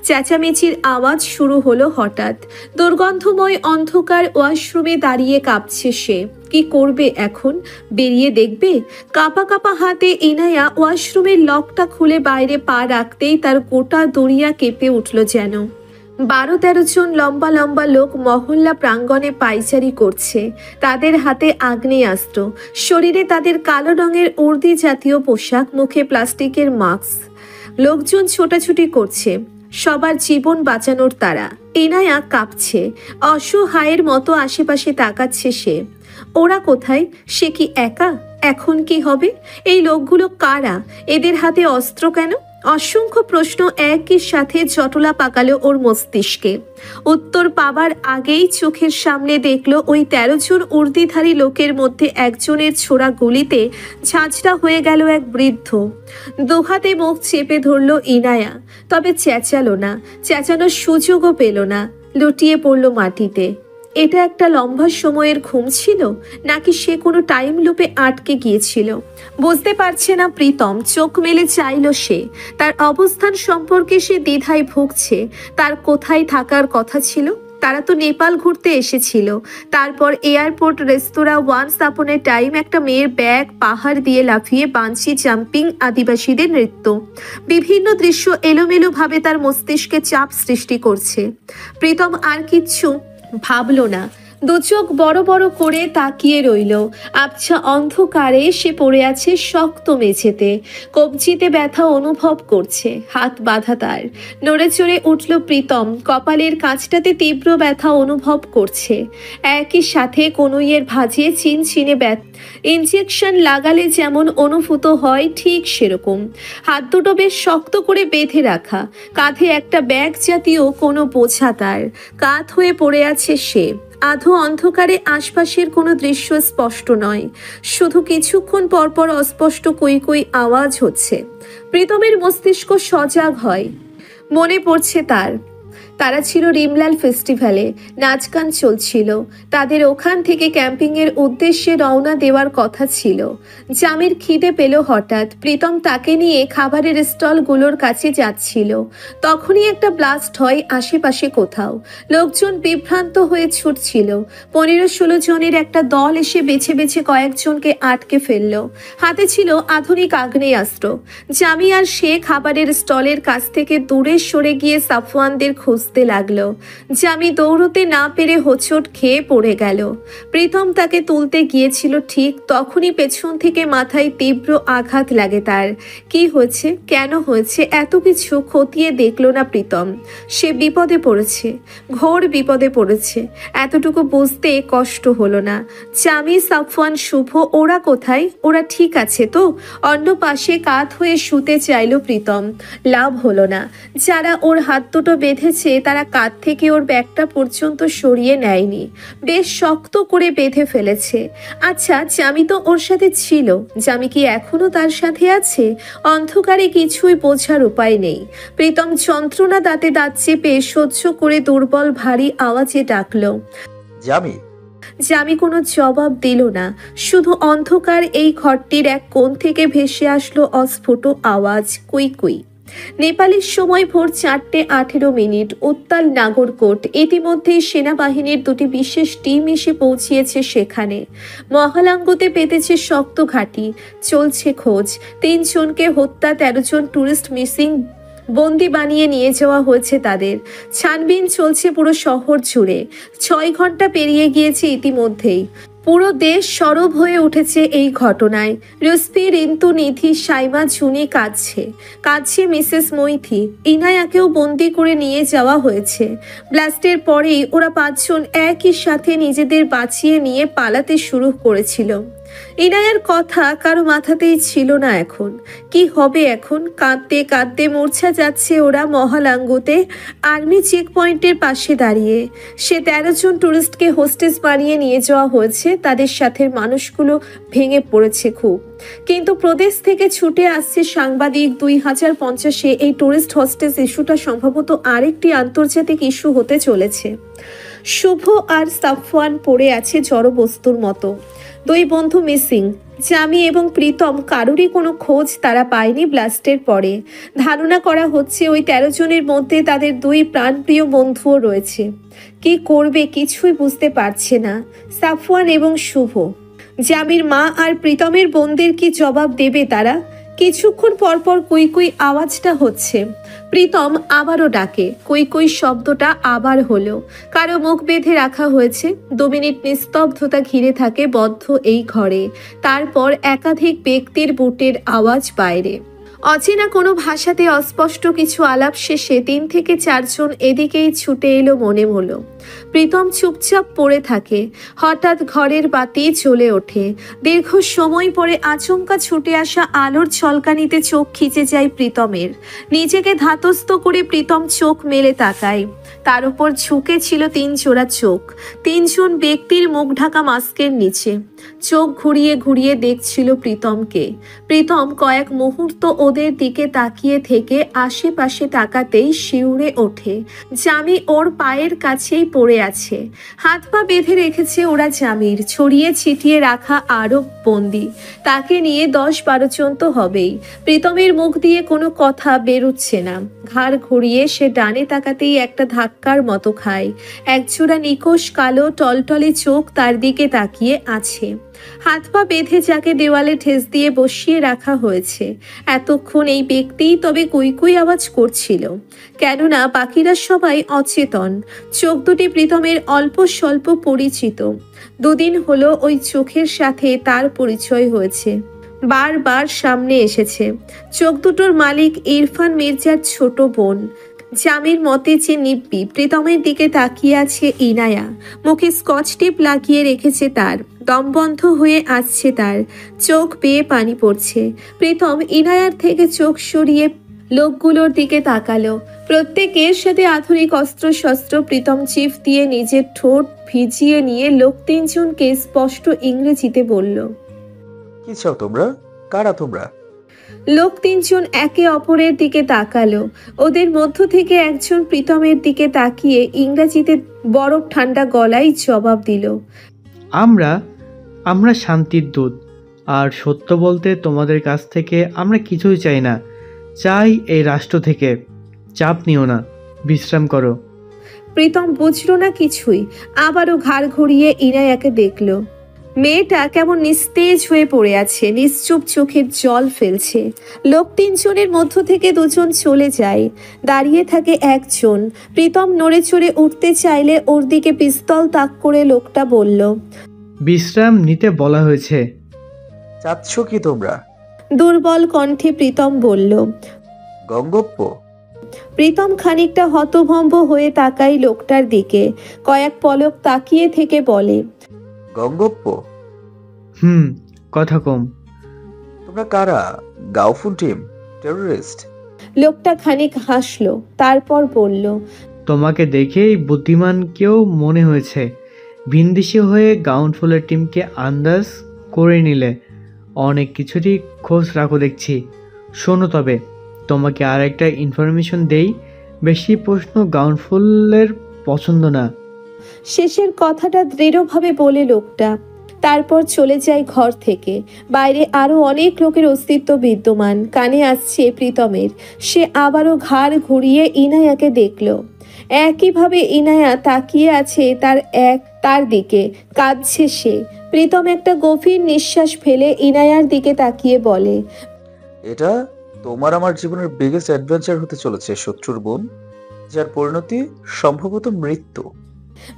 চেঁচামেচির আওয়াজ শুরু হলো হঠাৎ। দুর্গন্ধময় অন্ধকার ওয়াশরুমে দাঁড়িয়ে কাঁপছে সে। কি করবে এখন? বেরিয়ে দেখবে? কাঁপা কাঁপা হাতে ইনায়া ওয়াশরুমের লকটা খুলে বাইরে পা রাখতেই তার গোটা দড়িয়া কেঁপে উঠল যেন। 12-13 জন লম্বা লম্বা লোক মহল্লা প্রাঙ্গণে পায়চারি করছে। তাদের হাতে আগ্নেয়াস্ত্র, শরীরে তাদের কালো রঙের উর্দি জাতীয় পোশাক, মুখে প্লাস্টিকের মাস্ক। লোকজন ছোটাছুটি করছে, সবার জীবন বাঁচানোর তাড়া। ইনায়া কাঁপছে, অসহায়ের মতো আশেপাশে তাকাচ্ছে সে। ওরা কোথায়? সে কি একা? এখন কি হবে? এই লোকগুলো কারা? এদের হাতে অস্ত্র কেন? অসংখ্য প্রশ্ন একই সাথে জটলা পাকালো ওর মস্তিষ্কে। উত্তর পাবার আগেই চোখের সামনে দেখলো ওই 13 জন উর্দিধারী লোকের মধ্যে একজনের ছোড়া গুলিতে ঝাঁঝরা হয়ে গেল এক বৃদ্ধ। দুহাতে মুখ চেপে ধরল ইনায়া, তবে চেঁচালো না, চেঁচানোর সুযোগও পেল না। লুটিয়ে পড়ল মাটিতে। এটা একটা লম্বা সময়ের ঘুম ছিল, নাকি সে কোনো টাইম লুপে আটকে গিয়েছিল? বুঝতে পারছে না প্রীতম। চোখ মেলে চাইল সে। তার অবস্থান সম্পর্কে সে দ্বিধায় ভুগছে। তার কোথায় থাকার কথা ছিল? তারা তো নেপাল ঘুরতে এসেছিল। তারপর এয়ারপোর্ট, রেস্তোরাঁ, ওয়ান্স আপন এ টাইম, একটা মেয়ের ব্যাগ, পাহাড় দিয়ে লাফিয়ে বাঞ্চি জাম্পিং, আদিবাসীদের নৃত্য। বিভিন্ন দৃশ্য এলোমেলো ভাবে তার মস্তিষ্কে চাপ সৃষ্টি করছে। প্রীতম আর কিচ্ছু ভাবলো না। দু চোখ বড় বড় করে তাকিয়ে রইল। আবছা অন্ধকারে সে পড়ে আছে শক্ত মেঝেতে। কবজিতে ব্যথা অনুভব করছে, হাত বাঁধা তার। নড়ে চড়ে উঠল প্রীতম। কপালের কাছটাতে তীব্র ব্যথা অনুভব করছে। একই সাথে কনুইয়ের ভাঁজে চিনচিনে ব্যথা। ইনজেকশন লাগালে যেমন অনুভূত হয় ঠিক সেরকম। হাত দুটো বেশ শক্ত করে বেঁধে রাখা। কাঁধে একটা ব্যাগ জাতীয় কোনো বোঝা তার। কাত হয়ে পড়ে আছে সে। আধো অন্ধকারে আশপাশের কোনো দৃশ্য স্পষ্ট নয়, শুধু কিছুক্ষণ পরপর অস্পষ্ট কই কই আওয়াজ হচ্ছে। প্রীতমের মস্তিষ্ক সজাগ হয়। মনে পড়ছে তারা ছিল রিমলাল ফেস্টিভ্যালে, নাচ গান চলছিল। তাদের ওখান থেকে ক্যাম্পিংয়ের উদ্দেশ্যে রওনা দেওয়ার কথা ছিল। জামির খিদে পেল হঠাৎ। প্রীতম তাকে নিয়ে খাবারের স্টলগুলোর কাছে যাচ্ছিল। তখনই একটা ব্লাস্ট হয় আশেপাশে কোথাও। লোকজন বিভ্রান্ত হয়ে ছুটছিল। 15-16 জনের একটা দল এসে বেছে বেছে কয়েকজনকে আটকে ফেলল। হাতে ছিল আধুনিক আগ্নেয়াস্ত্র। জামি আর সে খাবারের স্টলের কাছ থেকে দূরে সরে গিয়ে সাফওয়ানদের খুঁজতে লাগলো। জামি দৌড়তে না পেরে হোঁচট খেয়ে পড়ে গেল। প্রীতম তাকে তুলতে গিয়েছিল, ঠিক তখনই পেছন থেকে মাথায় তীব্র আঘাত লাগে তার। কি হয়েছে, কেন হয়েছে, এত কিছু খতিয়ে দেখলো না প্রীতম। সে বিপদে পড়েছে, ঘোর বিপদে পড়েছে। এতটুকু বুঝতে কষ্ট হলো না। জামি, সাফওয়ান, শুভ ওরা কোথায়? ওরা ঠিক আছে তো? অন্য পাশে কাত হয়ে শুতে চাইল প্রীতম। লাভ হলো না। যারা ওর হাত দুটো বেঁধেছে তারা কাঁধ থেকে ওর ব্যাগটা পর্যন্ত সরিয়ে নেয়নি, বেশ শক্ত করে বেঁধে ফেলেছে। আচ্ছা, জামি তো ওর সাথে ছিল, জামি কি এখনো তার সাথে আছে? অন্ধকারে কিছুই বোঝার উপায় নেই। প্রীতম যন্ত্রণা দাঁতে দাঁত চেপে সহ্য করে দুর্বল ভারী আওয়াজে ডাকলো, জামি। জামি কোনো জবাব দিল না, শুধু অন্ধকার এই ঘরটির এক কোণ থেকে ভেসে আসলো অস্ফুট আওয়াজ, কুই কুই। নেপালের সময় ভোর 4:18, উত্তাল নাগরকোট। ইতিমধ্যেই সেনাবাহিনীর দুটি বিশেষ টিম এসে পৌঁছিয়েছে সেখানে। মহালাঙ্গুতে পেতেছে শক্ত ঘাঁটি, চলছে খোঁজ। 3 জনকে হত্যা, 13 জন টুরিস্ট মিসিং, বন্দি বানিয়ে নিয়ে যাওয়া হয়েছে তাদের। ছানবিন চলছে পুরো শহর জুড়ে। 6 ঘন্টা পেরিয়ে গিয়েছে ইতিমধ্যেই। পুরো দেশ সরব হয়ে উঠেছে এই ঘটনায়। রুস্পি, রিন্তু, নিধি, সাইমা, ঝুনি কাঁদছে মিসেস মৈথি। ইনায়াকেও বন্দি করে নিয়ে যাওয়া হয়েছে। ব্লাস্টের পরেই ওরা 5 জন একই সাথে নিজেদের বাঁচিয়ে নিয়ে পালাতে শুরু করেছিল। ইনায়ার কথা কারো মাথাতেই ছিল না এখন। কি হবে এখন? কাঁদতে কাঁদতে মূর্ছা যাচ্ছে ওরা মহালাঙ্গুতে আর্মি চেক পয়েন্টের পাশে দাঁড়িয়ে। সে 13 জন টুরিস্টকে হোস্টেস বানিয়ে নিয়ে যাওয়া হয়েছে। তাদের সাথে মানুষগুলো ভেঙে পড়েছে খুব। কিন্তু প্রদেশ থেকে ছুটে আসছে সাংবাদিক। 2050-এ এই টুরিস্ট হোস্টেস ইস্যুটা সম্ভবত আরেকটি আন্তর্জাতিক ইস্যু হতে চলেছে। শুভ আর সাফওয়ান পড়ে আছে জড়বস্তুর মতো। 2 বন্ধু মিসিং, জামি এবং প্রীতম। কারোরই কোনো খোঁজ তারা পায়নি ব্লাস্টের পরে। ধারণা করা হচ্ছে ওই 13 জনের মধ্যে তাদের 2 প্রাণপ্রিয় বন্ধুও রয়েছে। কি করবে কিছুই বুঝতে পারছে না সাফওয়ান এবং শুভ। জামির মা আর প্রীতমের বোনদের কি জবাব দেবে তারা? কিছুক্ষণ পরপর কুই কুই আওয়াজটা হচ্ছে। প্রীতম আবারও ডাকে, কুই কুই শব্দটা আবার হলো। কারো মুখ বেঁধে রাখা হয়েছে। 2 মিনিট নিস্তব্ধতা ঘিরে থাকে বদ্ধ এই ঘরে। তারপর একাধিক ব্যক্তির বুটের আওয়াজ বাইরে। অচেনা কোনো ভাষাতে অস্পষ্ট কিছু আলাপ শেষে 3 থেকে 4 জন এদিকেই ছুটে এলো মনে হলো। প্রীতম চুপচাপ পড়ে থাকে। হঠাৎ ঘরের বাতি জ্বলে ওঠে। দীর্ঘ সময় পরে আচমকা ছুটে আসা আলোর ঝলকানিতে চোখ খিচে যায় প্রীতমের। নিজেকে ধাতস্থ করে প্রীতম চোখ মেলে তাকায়। তার উপর ঝুঁকে ছিল 3 জোড়া চোখ। 3 জন ব্যক্তির মুখ ঢাকা মাস্কের নিচে। চোখ ঘুরিয়ে ঘুরিয়ে দেখছিল প্রীতমকে। প্রীতম কয়েক মুহূর্ত ওদের দিকে তাকিয়ে থেকে আশেপাশে তাকাতেই শিউরে ওঠে। জামি ওর পায়ের কাছেই পড়ে আছে। হাত পা বেঁধে রেখেছে ওরা জামির। ছড়িয়ে ছিটিয়ে রাখা আরো বন্দি। তাকে নিয়ে 10-12 জন তো হবেই। প্রীতমের মুখ দিয়ে কোনো কথা বেরুচ্ছে না। ঘাড় ঘুরিয়ে সে ডানে তাকাতেই একটা ধাক্কার মতো খায়। একজোড়া নিকোষ কালো টলটলে চোখ তার দিকে তাকিয়ে আছে। হাত পা বেঁধে যাকে দেওয়ালে ঠেস দিয়ে বসিয়ে রাখা হয়েছে। এতক্ষণ এই ব্যক্তিই তবে কুই কুই আওয়াজ করছিল, কেননা বাকিরা সবাই অচেতন। চোখ দুটি প্রীতমের অল্প স্বল্প পরিচিত। 2 দিন হলো ওই চোখের সাথে তার পরিচয় হয়েছে। বারবার সামনে এসেছে। চোখ দুটোর মালিক ইরফান মির্জার ছোট বোন। জামির মতে যে নিব্বি। প্রীতমের দিকে তাকিয়ে আছে ইনায়া। মুখে স্কচ টেপ লাগিয়ে রেখেছে তার। দম বন্ধ হয়ে আসছে তার। চোখ বেয়ে পানি পড়ছে। প্রীতম ইনায়ার থেকে চোখ সরিয়ে লোকগুলোর দিকে তাকালো। প্রত্যেকের সাথে আধুনিক অস্ত্র শস্ত্র। প্রীতম চিফ দিয়ে নিজের ঠোঁট ভিজিয়ে নিয়ে লোক 3 জনকে স্পষ্ট ইংরেজিতে বলল, কি চাও তোমরা? কারা তোমরা? লোক 3 জন একে অপরের দিকে তাকালো। ওদের মধ্য থেকে একজন প্রীতমের দিকে তাকিয়ে ইংরেজিতে বরফ ঠান্ডা গলায় জবাব দিল, আমরা শান্তির দূত। আর সত্য বলতে তোমাদের কাছ থেকে আমরা কিছুই চাই না। চাই এই রাষ্ট্র থেকে। চাপ নিও না, বিশ্রাম করো। প্রীতম বুঝল না কিছুই। আবারও ঘাড় ঘুরিয়ে ইনায়াকে দেখল। মেয়েটা কেমন নিস্তেজ হয়ে পড়ে আছে, নিশ্চুপ চোখের জল ফেলছে। লোক 3 জনের মধ্য থেকে 2 জন চলে যায়। দাঁড়িয়ে থাকে একজন। প্রীতম নড়ে চড়ে উঠতে চাইলে ওর দিকে পিস্তল তাক করে লোকটা বলল, বিশ্রাম নিতে বলা হয়েছে। চাচ্ছ কি তোমরা? দুর্বল কণ্ঠে প্রীতম বলল। গঙ্গপ্প। প্রীতম খানিকটা হতভম্ব হয়ে তাকায় লোকটার দিকে। কয়েক পলক তাকিয়ে থেকে বলে, গঙ্গপ্প। কথা কম। তোমরা কারা? গাওফুন টিম? টেররিস্ট? লোকটা খানিক হাসলো, তারপর বলল, তোমাকে দেখেই বুদ্ধিমান কেউ মনে হয়েছে। ভিনদেশি হয়ে গাউন ফুলের টিমকে আন্দাজ করে নিলে অনেক কিছুরই খোঁজ রাখো দেখছি। শোনো তবে তোমাকে আর একটা ইনফরমেশন দেই, বেশি প্রশ্ন গাউন ফুলের পছন্দ না। শেষের কথাটা দৃঢ়ভাবে বলে লোকটা তারপর চলে যায় ঘর থেকে। বাইরে আরো অনেক লোকের অস্তিত্ব বিদ্যমান। কানে আসছে প্রীতমের। সে আবারও ঘাড় ঘুরিয়ে ইনায়াকে দেখল। একইভাবে ইনায়া তাকিয়ে আছে তার দিকে, কাঁদছে সে। প্রীতম একটা গভীর নিঃশ্বাস ফেলে ইনায়ার দিকে তাকিয়ে বলে, এটা তোমার আমার জীবনের বিগেস্ট অ্যাডভেঞ্চার হতে চলেছে শত্রুর বোন, যার পরিণতি সম্ভবত মৃত্যু।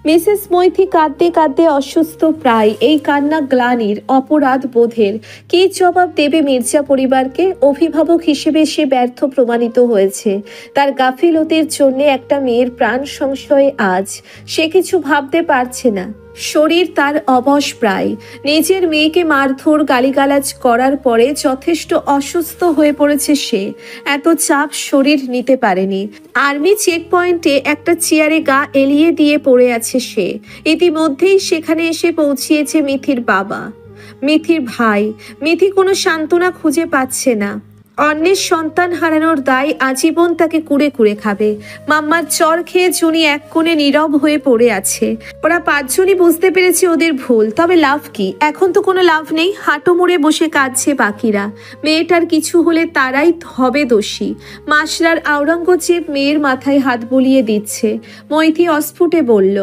মিসেস মৈথি কাঁদতে কাঁদতে অসুস্থ প্রায়। এই কান্না গ্লানির, অপরাধ বোধের। কি জবাব দেবে মির্জা পরিবারকে? অভিভাবক হিসেবে সে ব্যর্থ প্রমাণিত হয়েছে। তার গাফিলতির জন্য একটা মেয়ের প্রাণ সংশয়ে আজ সে কিছু ভাবতে পারছে না। শরীর তার অবশ প্রায়। নিজের মেয়েকে মারধর গালিগালাজ করার পরে যথেষ্ট অসুস্থ হয়ে পড়েছে সে। এত চাপ শরীর নিতে পারেনি। আর্মি চেক পয়েন্টে একটা চেয়ারে গা এলিয়ে দিয়ে পড়ে আছে সে। ইতিমধ্যেই সেখানে এসে পৌঁছিয়েছে মিথির বাবা, মিথির ভাই। মিথি কোনো সান্ত্বনা খুঁজে পাচ্ছে না। অন্যের সন্তান হারানোর দায় আজীবন তাকে কুড়ে কুড়ে খাবে। মাম্মার চর খেয়ে জুনি এক কোণে নীরব হয়ে পড়ে আছে। ওরা পাঁচজনই বুঝতে পেরেছে ওদের ভুল, তবে লাভ কি? এখন তো কোনো লাভ নেই। হাঁটু মুড়ে বসে কাঁদছে বাকিরা। মেয়েটার কিছু হলে তারাই হবে দোষী। মাসরার আওরঙ্গজেব মেয়ের মাথায় হাত বুলিয়ে দিচ্ছে। মৈথি অস্ফুটে বলল,